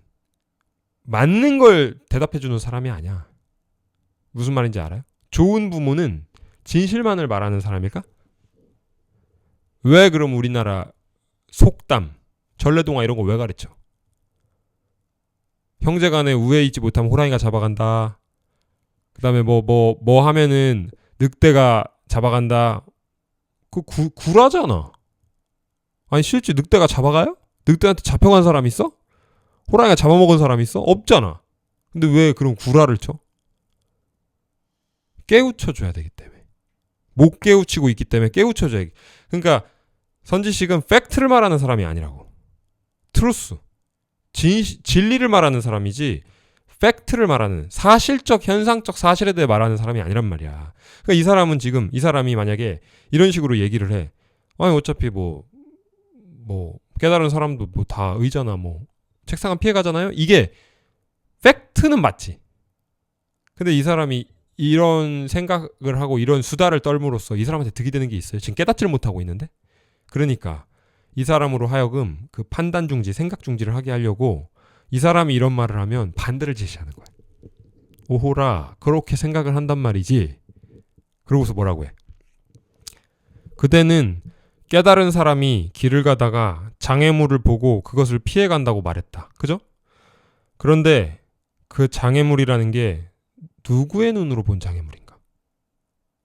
맞는 걸 대답해주는 사람이 아니야. 무슨 말인지 알아요? 좋은 부모는 진실만을 말하는 사람일까? 왜 그럼 우리나라 속담, 전래동화 이런 거 왜 가르쳐? 형제간에 우애 있지 못하면 호랑이가 잡아간다. 그 다음에 뭐 하면은 늑대가 잡아간다. 구라잖아. 아니 실제 늑대가 잡아가요? 늑대한테 잡혀간 사람 있어? 호랑이가 잡아먹은 사람 있어? 없잖아. 근데 왜 그럼 구라를 쳐? 깨우쳐줘야 되기 때문에. 못 깨우치고 있기 때문에 깨우쳐줘야. 그러니까 선지식은 팩트를 말하는 사람이 아니라고. 트루스. 진리를 말하는 사람이지 팩트를 말하는 사실적 현상적 사실에 대해 말하는 사람이 아니란 말이야. 그러니까 이 사람은 지금 이 사람이 만약에 이런 식으로 얘기를 해. 아니 어차피 뭐 깨달은 사람도 뭐 다 의자나 뭐 책상은 피해가잖아요. 이게 팩트는 맞지. 근데 이 사람이 이런 생각을 하고 이런 수다를 떨므로써 이 사람한테 득이 되는 게 있어요. 지금 깨닫지를 못하고 있는데. 그러니까 이 사람으로 하여금 그 판단 중지, 생각 중지를 하게 하려고 이 사람이 이런 말을 하면 반대를 제시하는 거야. 오호라, 그렇게 생각을 한단 말이지. 그러고서 뭐라고 해? 그대는 깨달은 사람이 길을 가다가 장애물을 보고 그것을 피해간다고 말했다. 그죠? 그런데 그 장애물이라는 게 누구의 눈으로 본 장애물인가?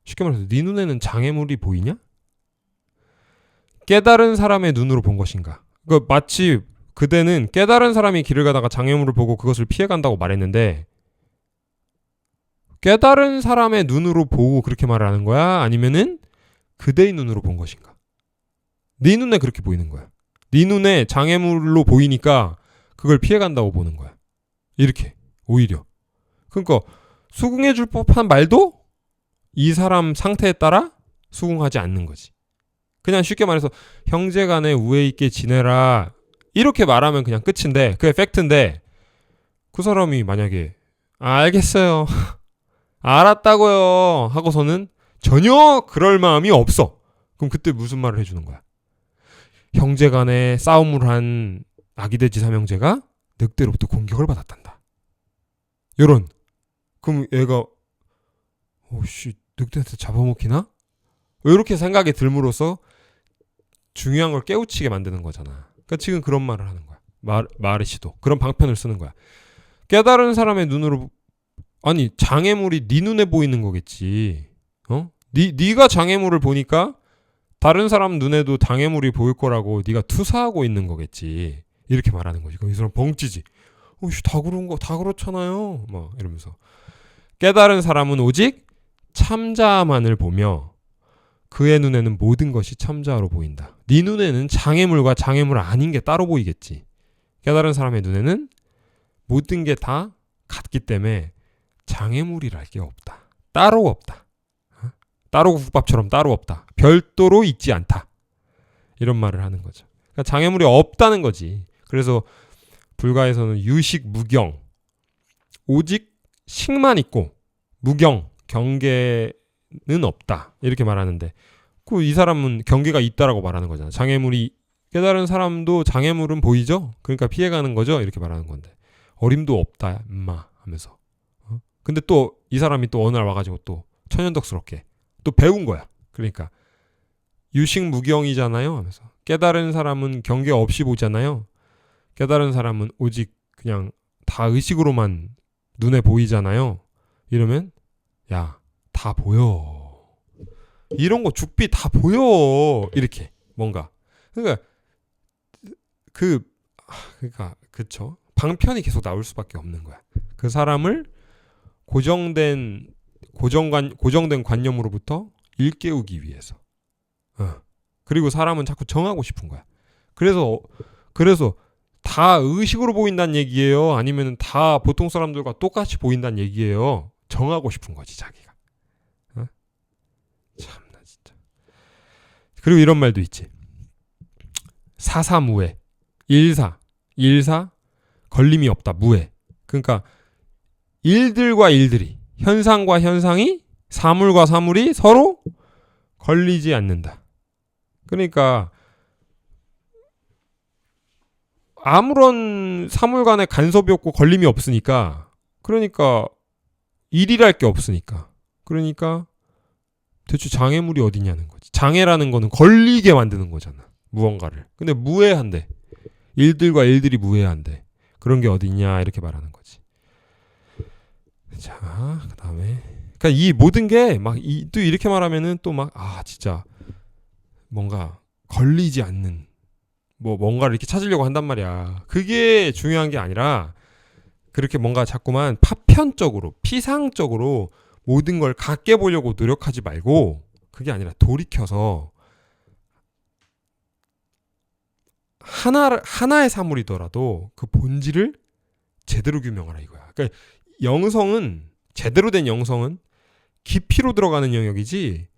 쉽게 말해서 네 눈에는 장애물이 보이냐? 깨달은 사람의 눈으로 본 것인가? 마치 그대는 깨달은 사람이 길을 가다가 장애물을 보고 그것을 피해간다고 말했는데 깨달은 사람의 눈으로 보고 그렇게 말을 하는 거야? 아니면은 그대의 눈으로 본 것인가? 네 눈에 그렇게 보이는 거야. 네 눈에 장애물로 보이니까 그걸 피해간다고 보는 거야. 이렇게 오히려. 그러니까 수긍해줄 법한 말도 이 사람 상태에 따라 수긍하지 않는 거지. 그냥 쉽게 말해서 형제간에 우애 있게 지내라 이렇게 말하면 그냥 끝인데 그게 팩트인데 그 사람이 만약에 알겠어요 알았다고요 하고서는 전혀 그럴 마음이 없어. 그럼 그때 무슨 말을 해주는 거야? 형제간에 싸움을 한 아기돼지 삼형제가 늑대로부터 공격을 받았단다. 요런. 그럼 얘가 오씨 늑대한테 잡아먹히나? 이렇게 생각이 들므로써 중요한 걸 깨우치게 만드는 거잖아. 그러니까 지금 그런 말을 하는 거야. 마르시도 그런 방편을 쓰는 거야. 깨달은 사람의 눈으로 아니 장애물이 네 눈에 보이는 거겠지. 네가 장애물을 보니까 다른 사람 눈에도 장애물이 보일 거라고 네가 투사하고 있는 거겠지. 이렇게 말하는 거지. 이 사람 벙찌지. 다 그런 거 다 그렇잖아요. 막 이러면서 깨달은 사람은 오직 참자만을 보며 그의 눈에는 모든 것이 참자로 보인다. 네 눈에는 장애물과 장애물 아닌 게 따로 보이겠지. 깨달은 사람의 눈에는 모든 게 다 같기 때문에 장애물이랄 게 없다. 따로 없다. 따로 국밥처럼 따로 없다. 별도로 있지 않다. 이런 말을 하는 거죠. 그러니까 장애물이 없다는 거지. 그래서 불가에서는 유식 무경 오직 식만 있고 무경 경계는 없다. 이렇게 말하는데 이 사람은 경계가 있다라고 말하는 거잖아. 장애물이 깨달은 사람도 장애물은 보이죠? 그러니까 피해가는 거죠? 이렇게 말하는 건데 어림도 없다 임마 하면서 근데 또 이 사람이 또 어느 날 와가지고 또 천연덕스럽게 또 배운 거야. 그러니까 유식무경이잖아요 하면서 깨달은 사람은 경계 없이 보잖아요. 깨달은 사람은 오직 그냥 다 의식으로만 눈에 보이잖아요. 이러면 야 다 보여. 이런 거 죽비 다 보여. 이렇게 뭔가 그러니까 그쵸. 방편이 계속 나올 수밖에 없는 거야. 그 사람을 고정된 관념으로부터 일깨우기 위해서. 그리고 사람은 자꾸 정하고 싶은 거야. 그래서 다 의식으로 보인다는 얘기예요? 아니면 다 보통 사람들과 똑같이 보인다는 얘기예요? 정하고 싶은 거지 자기가. 참나 진짜. 그리고 이런 말도 있지. 사사무해. 일사 걸림이 없다. 무해. 그러니까 일들과 일들이 현상과 현상이 사물과 사물이 서로 걸리지 않는다. 그러니까 아무런 사물 간에 간섭이 없고 걸림이 없으니까 그러니까 일이랄 게 없으니까 그러니까 대체 장애물이 어디냐는 거지. 장애라는 거는 걸리게 만드는 거잖아. 무언가를. 근데 무해한데 일들과 일들이 무해한데 그런 게 어디냐 이렇게 말하는 거지. 자, 그 다음에 그러니까 이 모든 게 막 또 이렇게 말하면은 또 막 진짜 뭔가 걸리지 않는 뭔가를 이렇게 찾으려고 한단 말이야. 그게 중요한 게 아니라 그렇게 뭔가 자꾸만 파편적으로 피상적으로 모든 걸 갖게 보려고 노력하지 말고 그게 아니라 돌이켜서 하나의 사물이더라도 그 본질을 제대로 규명하라 이거야. 그러니까 제대로 된 영성은 깊이로 들어가는 영역이지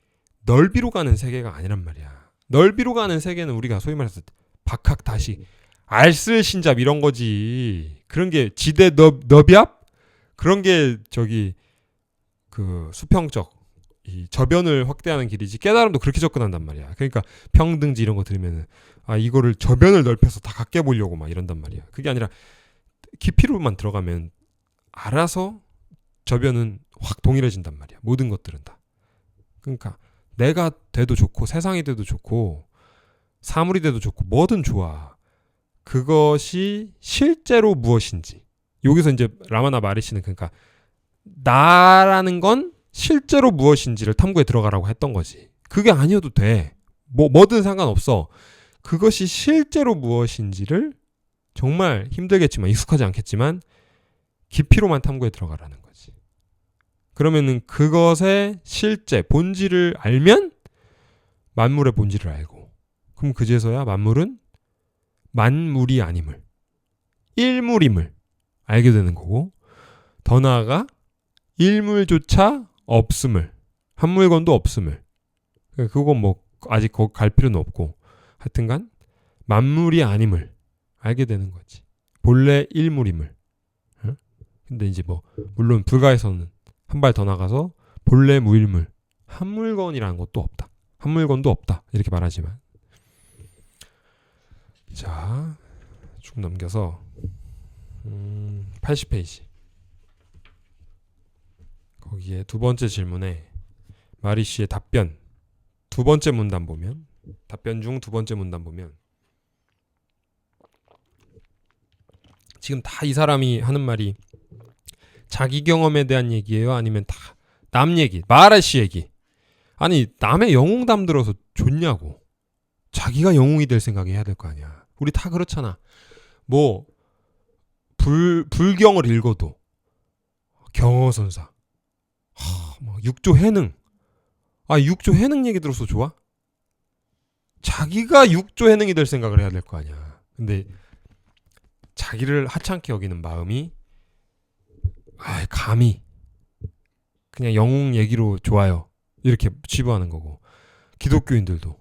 넓이로 가는 세계가 아니란 말이야. 넓이로 가는 세계는 우리가 소위 말해서 박학다식, 알쓸신잡 이런 거지. 그런 게 지대 너비압 그런 게 그 수평적 이 저변을 확대하는 길이지. 깨달음도 그렇게 접근한단 말이야. 그러니까 평등지 이런 거 들으면은 이거를 저변을 넓혀서 다 갖게 보려고 막 이런단 말이야. 그게 아니라 깊이로만 들어가면 알아서 저변은 확 동일해진단 말이야. 모든 것들은 다. 그러니까 내가 돼도 좋고 세상이 돼도 좋고 사물이 돼도 좋고 뭐든 좋아. 그것이 실제로 무엇인지. 여기서 이제 라마나 마르시는 그러니까 나라는 건 실제로 무엇인지를 탐구에 들어가라고 했던 거지. 그게 아니어도 돼. 뭐든 상관없어. 그것이 실제로 무엇인지를 정말 힘들겠지만 익숙하지 않겠지만 깊이로만 탐구에 들어가라는 거지. 그러면은 그것의 실제 본질을 알면 만물의 본질을 알고 그럼 그제서야 만물은 만물이 아님을 일물임을 알게 되는 거고 더 나아가 일물조차 없음을 한 물건도 없음을 그건 아직 거기 갈 필요는 없고 하여튼간 만물이 아님을 알게 되는 거지. 본래 일물임을. 근데 이제 물론 불가에서는 한 발 더 나가서 본래 무일물 한 물건이라는 것도 없다. 한 물건도 없다. 이렇게 말하지만 자, 쭉 넘겨서 80페이지. 거기에 두 번째 질문에 마리 씨의 답변, 두 번째 문단 보면, 답변 중 두 번째 문단 보면 지금 다 이 사람이 하는 말이 자기 경험에 대한 얘기예요? 아니면 다 남 얘기, 마라 씨 얘기? 아니, 남의 영웅담 들어서 좋냐고. 자기가 영웅이 될 생각이 해야 될 거 아니야. 우리 다 그렇잖아. 뭐 불경을 읽어도 경어선사, 뭐 육조 해능. 아, 육조 해능 얘기 들어서 좋아? 자기가 육조 해능이 될 생각을 해야 될 거 아니야. 근데 자기를 하찮게 여기는 마음이 감히 그냥 영웅 얘기로 좋아요. 이렇게 치부하는 거고. 기독교인들도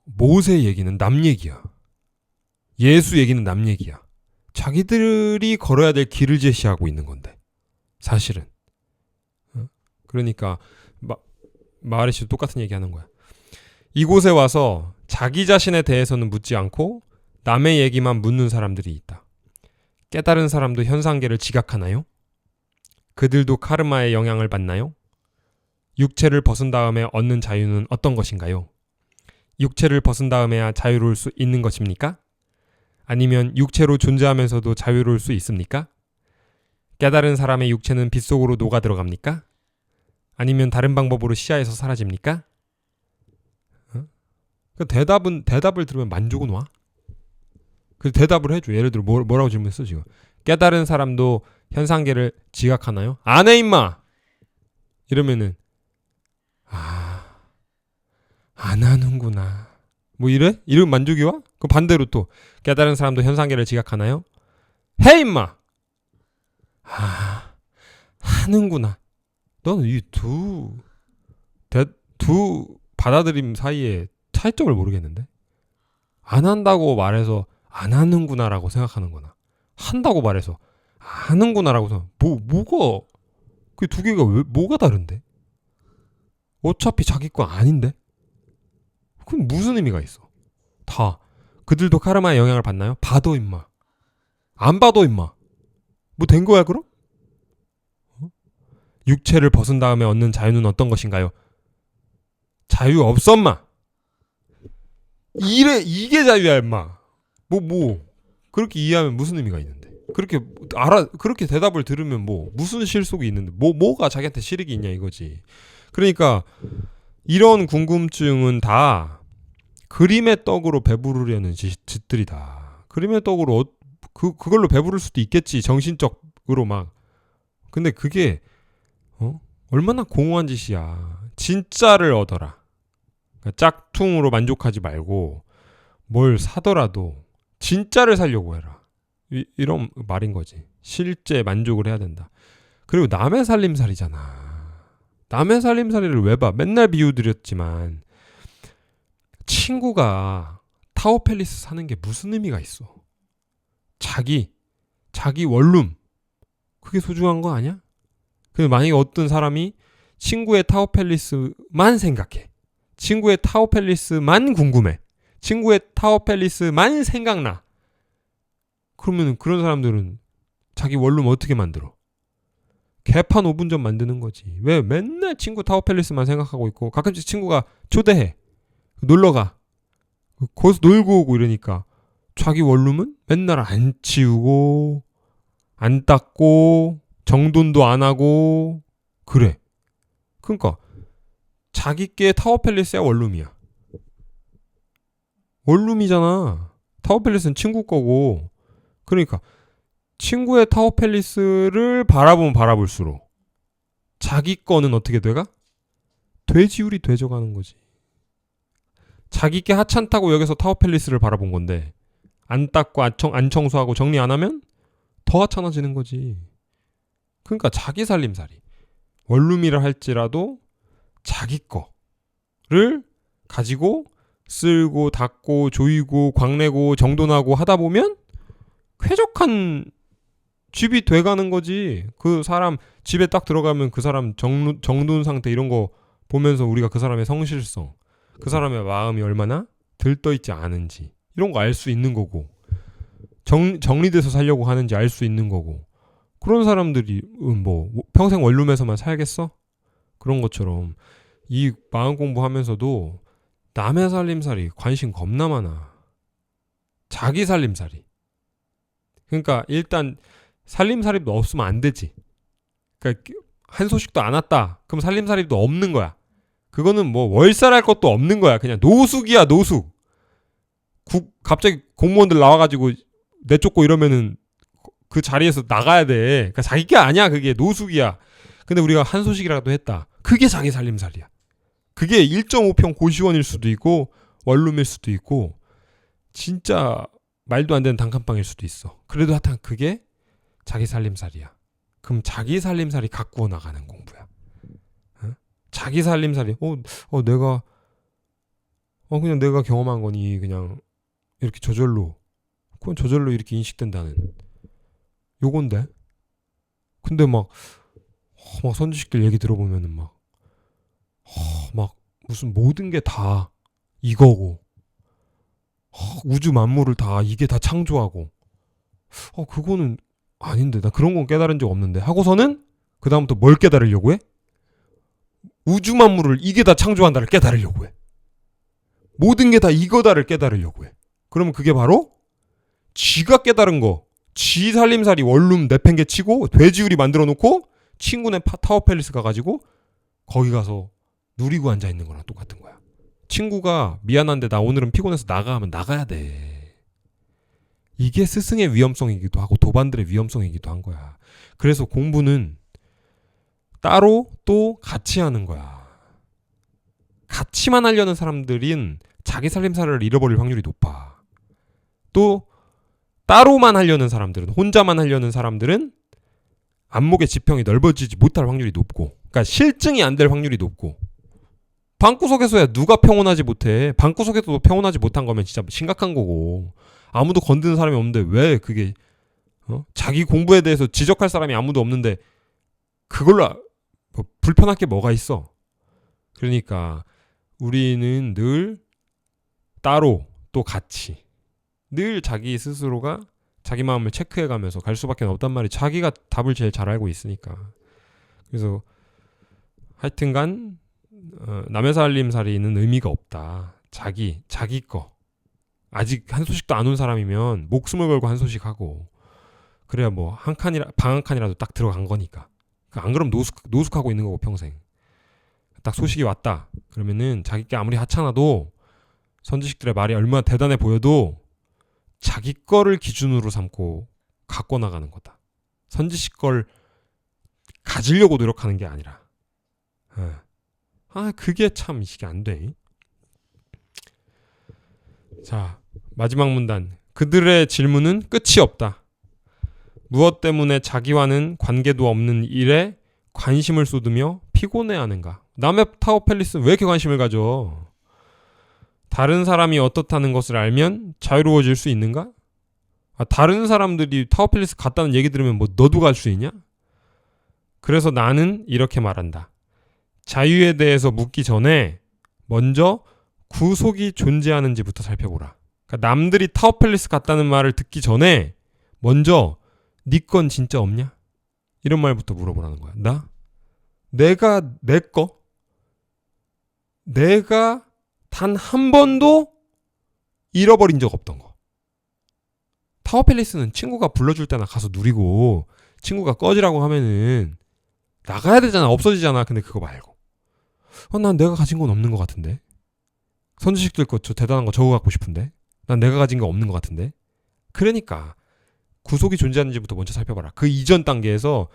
모세 얘기는 남 얘기야. 예수 얘기는 남 얘기야. 자기들이 걸어야 될 길을 제시하고 있는 건데 사실은. 그러니까 마하리 씨도 똑같은 얘기 하는 거야. 이곳에 와서 자기 자신에 대해서는 묻지 않고 남의 얘기만 묻는 사람들이 있다. 깨달은 사람도 현상계를 지각하나요? 그들도 카르마의 영향을 받나요? 육체를 벗은 다음에 얻는 자유는 어떤 것인가요? 육체를 벗은 다음에야 자유로울 수 있는 것입니까? 아니면 육체로 존재하면서도 자유로울 수 있습니까? 깨달은 사람의 육체는 빗속으로 녹아 들어갑니까? 아니면 다른 방법으로 시야에서 사라집니까? 그 대답을 들으면 만족은 와? 그 대답을 해줘. 예를 들어 뭐라고 질문했어 지금? 깨달은 사람도 현상계를 지각하나요? 안 해 임마! 이러면은 안 하는구나. 뭐 이래? 이러면 만족이 와? 그 반대로 또 깨달은 사람도 현상계를 지각하나요? 해 임마! 하는구나. 너는 이 두 받아들임 사이에 차이점을 모르겠는데? 안 한다고 말해서 안 하는구나라고 생각하는 거나 한다고 말해서 하는구나라고 생각. 뭐가 그 두 개가 뭐가 다른데? 어차피 자기 거 아닌데? 그럼 무슨 의미가 있어? 다 그들도 카르마의 영향을 받나요? 봐도 임마. 안 봐도 임마. 뭐 된 거야 그럼? 육체를 벗은 다음에 얻는 자유는 어떤 것인가요? 자유 없어 임마. 이게 자유야 임마. 뭐 그렇게 이해하면 무슨 의미가 있는데? 그렇게 대답을 들으면 무슨 실속이 있는데 뭐가 자기한테 실익이 있냐 이거지. 그러니까 이런 궁금증은 다 그림의 떡으로 배부르려는 짓들이다. 그림의 떡으로 그걸로 배부를 수도 있겠지 정신적으로 막. 근데 그게 얼마나 공허한 짓이야. 진짜를 얻어라. 그러니까 짝퉁으로 만족하지 말고 뭘 사더라도 진짜를 살려고 해라. 이런 말인 거지. 실제 만족을 해야 된다. 그리고 남의 살림살이잖아. 남의 살림살이를 왜 봐? 맨날 비유드렸지만 친구가 타워팰리스 사는 게 무슨 의미가 있어? 자기 원룸 그게 소중한 거 아니야? 근데 만약에 어떤 사람이 친구의 타워팰리스만 생각해. 친구의 타워팰리스만 궁금해. 친구의 타워팰리스만 생각나. 그러면 그런 사람들은 자기 원룸 어떻게 만들어? 개판 5분전 만드는 거지. 왜 맨날 친구 타워팰리스만 생각하고 있고 가끔씩 친구가 초대해. 놀러가. 거기서 놀고 오고 이러니까 자기 원룸은 맨날 안 치우고 안 닦고 정돈도 안 하고 그래. 그러니까 자기께 타워팰리스야 원룸이야. 원룸이잖아. 타워팰리스는 친구 거고. 그러니까 친구의 타워팰리스를 바라보면 바라볼수록 자기 거는 어떻게 돼가? 돼지울이 돼져가는 거지. 자기께 하찮다고 여기서 타워팰리스를 바라본 건데 안 닦고 안 청소하고 정리 안 하면 더 하찮아지는 거지. 그러니까 자기 살림살이. 원룸이라 할지라도 자기 거를 가지고 쓸고 닦고 조이고 광내고 정돈하고 하다 보면 쾌적한 집이 돼가는 거지. 그 사람 집에 딱 들어가면 그 사람 정돈 상태 이런 거 보면서 우리가 그 사람의 성실성, 그 사람의 마음이 얼마나 들떠있지 않은지 이런 거 알 수 있는 거고 정리돼서 살려고 하는지 알 수 있는 거고 그런 사람들이 뭐 평생 원룸에서만 살겠어? 그런 것처럼 이 마음 공부하면서도 남의 살림살이 관심 겁나 많아. 자기 살림살이. 그러니까 일단 살림살이도 없으면 안 되지. 그러니까 한 소식도 안 왔다. 그럼 살림살이도 없는 거야. 그거는 뭐 월세랄 것도 없는 거야. 그냥 노숙이야 노숙. 갑자기 공무원들 나와가지고 내쫓고 이러면은 그 자리에서 나가야 돼. 그러니까 자기 게 아니야. 그게 노숙이야. 근데 우리가 한 소식이라도 했다. 그게 자기 살림살이야. 그게 1.5평 고시원일 수도 있고 원룸일 수도 있고 진짜 말도 안 되는 단칸방일 수도 있어. 그래도 하여튼 그게 자기 살림살이야. 그럼 자기 살림살이 가꾸어 나가는 공부야. 어? 자기 살림살이 내가 그냥 내가 경험한 거니 그냥 이렇게 저절로 그건 저절로 이렇게 인식된다는 요건데. 근데 막 선지식들 얘기 들어보면은 막 무슨 모든 게 다 이거고 우주 만물을 다 이게 다 창조하고 그거는 아닌데 나 그런 건 깨달은 적 없는데 하고서는 그 다음부터 뭘 깨달으려고 해? 우주 만물을 이게 다 창조한다를 깨달으려고 해. 모든 게 다 이거다를 깨달으려고 해. 그러면 그게 바로 지가 깨달은 거. 지 살림살이 원룸 내팽개 치고 돼지우리 만들어 놓고 친구네 타워팰리스 가가지고 거기 가서 누리고 앉아있는 거랑 똑같은 거야. 친구가 미안한데 나 오늘은 피곤해서 나가 하면 나가야 돼. 이게 스승의 위험성이기도 하고 도반들의 위험성이기도 한 거야. 그래서 공부는 따로 또 같이 하는 거야. 같이만 하려는 사람들은 자기 살림살이를 잃어버릴 확률이 높아. 또 따로만 하려는 사람들은 혼자만 하려는 사람들은 안목의 지평이 넓어지지 못할 확률이 높고 그러니까 실증이 안 될 확률이 높고 방구석에서야 누가 평온하지 못해. 방구석에서도 평온하지 못한 거면 진짜 심각한 거고 아무도 건드는 사람이 없는데 왜 그게 자기 공부에 대해서 지적할 사람이 아무도 없는데 그걸로 불편할 게 뭐가 있어. 그러니까 우리는 늘 따로 또 같이 늘 자기 스스로가 자기 마음을 체크해가면서 갈 수밖에 없단 말이 자기가 답을 제일 잘 알고 있으니까. 그래서 하여튼간 남의 살림살이는 의미가 없다. 자기 거. 아직 한 소식도 안 온 사람이면 목숨을 걸고 한 소식 하고 그래야 뭐 방 한 칸이라도 딱 들어간 거니까. 안 그러면 노숙하고 있는 거고 평생. 딱 소식이 왔다. 그러면은 자기 게 아무리 하찮아도 선지식들의 말이 얼마나 대단해 보여도 자기 거를 기준으로 삼고 갖고 나가는 거다. 선지식 걸 가지려고 노력하는 게 아니라. 그게 참 이게 안 돼. 자, 마지막 문단. 그들의 질문은 끝이 없다. 무엇 때문에 자기와는 관계도 없는 일에 관심을 쏟으며 피곤해하는가? 남의 타워팰리스는 왜 이렇게 관심을 가져? 다른 사람이 어떻다는 것을 알면 자유로워질 수 있는가? 다른 사람들이 타워팰리스 갔다는 얘기 들으면 뭐 너도 갈 수 있냐? 그래서 나는 이렇게 말한다. 자유에 대해서 묻기 전에 먼저 구속이 존재하는지부터 살펴보라. 그러니까 남들이 타워팰리스 갔다는 말을 듣기 전에 먼저 네 건 진짜 없냐? 이런 말부터 물어보라는 거야. 내가 내 거? 내가 단 한 번도 잃어버린 적 없던 거. 타워팰리스는 친구가 불러줄 때나 가서 누리고 친구가 꺼지라고 하면은 나가야 되잖아. 없어지잖아. 근데 그거 말고 난 내가 가진 건 없는 것 같은데. 선지식들 거 저 대단한 거 저거 갖고 싶은데. 난 내가 가진 거 없는 것 같은데. 그러니까 구속이 존재하는지부터 먼저 살펴봐라. 그 이전 단계에서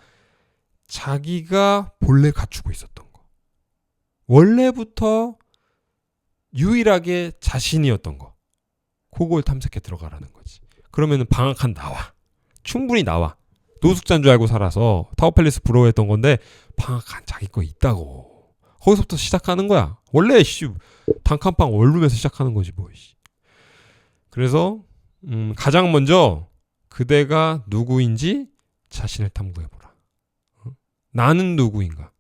자기가 본래 갖추고 있었던 거. 원래부터 유일하게 자신이었던 거. 그걸 탐색해 들어가라는 거지. 그러면은 방 한 칸 나와. 충분히 나와. 노숙자인 줄 알고 살아서 타워팰리스 부러워했던 건데 방 한 칸 자기 거 있다고. 거기서부터 시작하는 거야. 원래 단칸방 원룸에서 시작하는 거지 뭐. 그래서 가장 먼저 그대가 누구인지 자신을 탐구해보라. 나는 누구인가?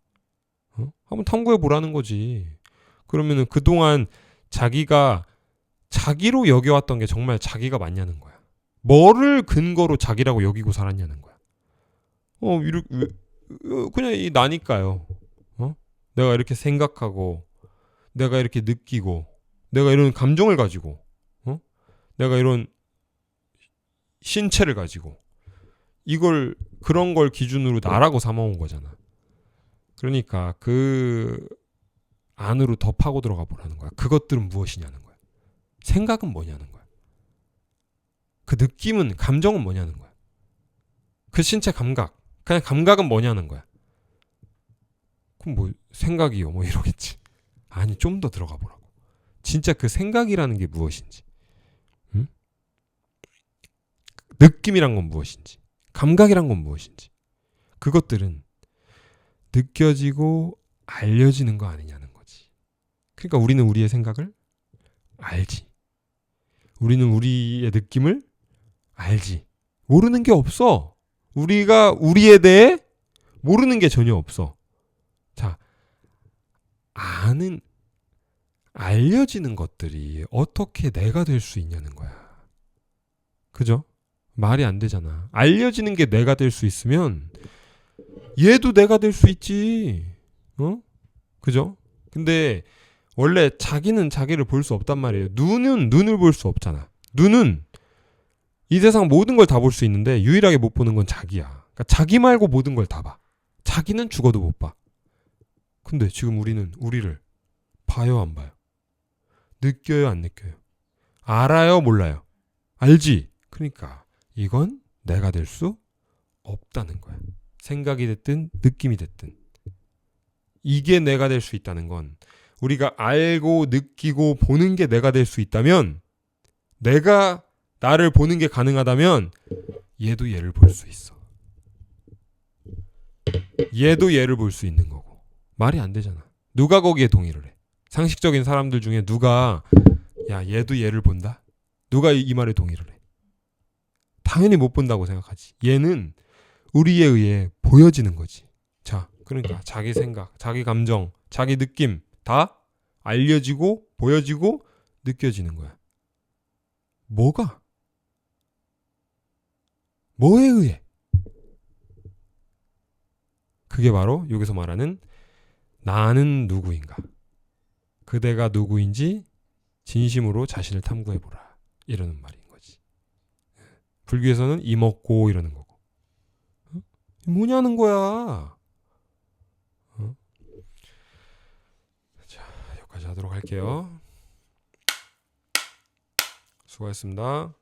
한번 탐구해보라는 거지. 그러면은 그동안 자기가 자기로 여겨왔던 게 정말 자기가 맞냐는 거야. 뭐를 근거로 자기라고 여기고 살았냐는 거야. 이렇게 그냥 나니까요. 내가 이렇게 생각하고, 내가 이렇게 느끼고, 내가 이런 감정을 가지고, 내가 이런 신체를 가지고, 그런 걸 기준으로 나라고 삼아온 거잖아. 그러니까 그 안으로 더 파고 들어가 보라는 거야. 그것들은 무엇이냐는 거야. 생각은 뭐냐는 거야. 그 느낌은, 감정은 뭐냐는 거야. 그 신체 감각, 그냥 감각은 뭐냐는 거야. 그럼 뭐 생각이요 뭐 이러겠지. 아니, 좀 더 들어가 보라고. 진짜 그 생각이라는 게 무엇인지, 응? 느낌이란 건 무엇인지, 감각이란 건 무엇인지, 그것들은 느껴지고 알려지는 거 아니냐는 거지. 그러니까 우리는 우리의 생각을 알지. 우리는 우리의 느낌을 알지. 모르는 게 없어. 우리가 우리에 대해 모르는 게 전혀 없어. 자, 알려지는 것들이 어떻게 내가 될 수 있냐는 거야. 그죠? 말이 안 되잖아. 알려지는 게 내가 될 수 있으면 얘도 내가 될 수 있지. 그죠? 근데 원래 자기는 자기를 볼 수 없단 말이에요. 눈은 눈을 볼 수 없잖아. 눈은 이 세상 모든 걸 다 볼 수 있는데 유일하게 못 보는 건 자기야. 그러니까 자기 말고 모든 걸 다 봐. 자기는 죽어도 못 봐. 근데 지금 우리는 우리를 봐요, 안 봐요? 느껴요, 안 느껴요? 알아요, 몰라요? 알지? 그러니까 이건 내가 될 수 없다는 거야. 생각이 됐든 느낌이 됐든. 이게 내가 될 수 있다는 건, 우리가 알고 느끼고 보는 게 내가 될 수 있다면, 내가 나를 보는 게 가능하다면 얘도 얘를 볼 수 있어. 얘도 얘를 볼 수 있는 거고. 말이 안 되잖아. 누가 거기에 동의를 해? 상식적인 사람들 중에 누가 야, 얘도 얘를 본다? 누가 이 말에 동의를 해? 당연히 못 본다고 생각하지. 얘는 우리에 의해 보여지는 거지. 자, 그러니까 자기 생각, 자기 감정, 자기 느낌 다 알려지고 보여지고 느껴지는 거야. 뭐가? 뭐에 의해? 그게 바로 여기서 말하는 나는 누구인가? 그대가 누구인지 진심으로 자신을 탐구해보라. 이러는 말인 거지. 불교에서는 이먹고 이러는 거고. 뭐냐는 거야. 자, 여기까지 하도록 할게요. 수고하셨습니다.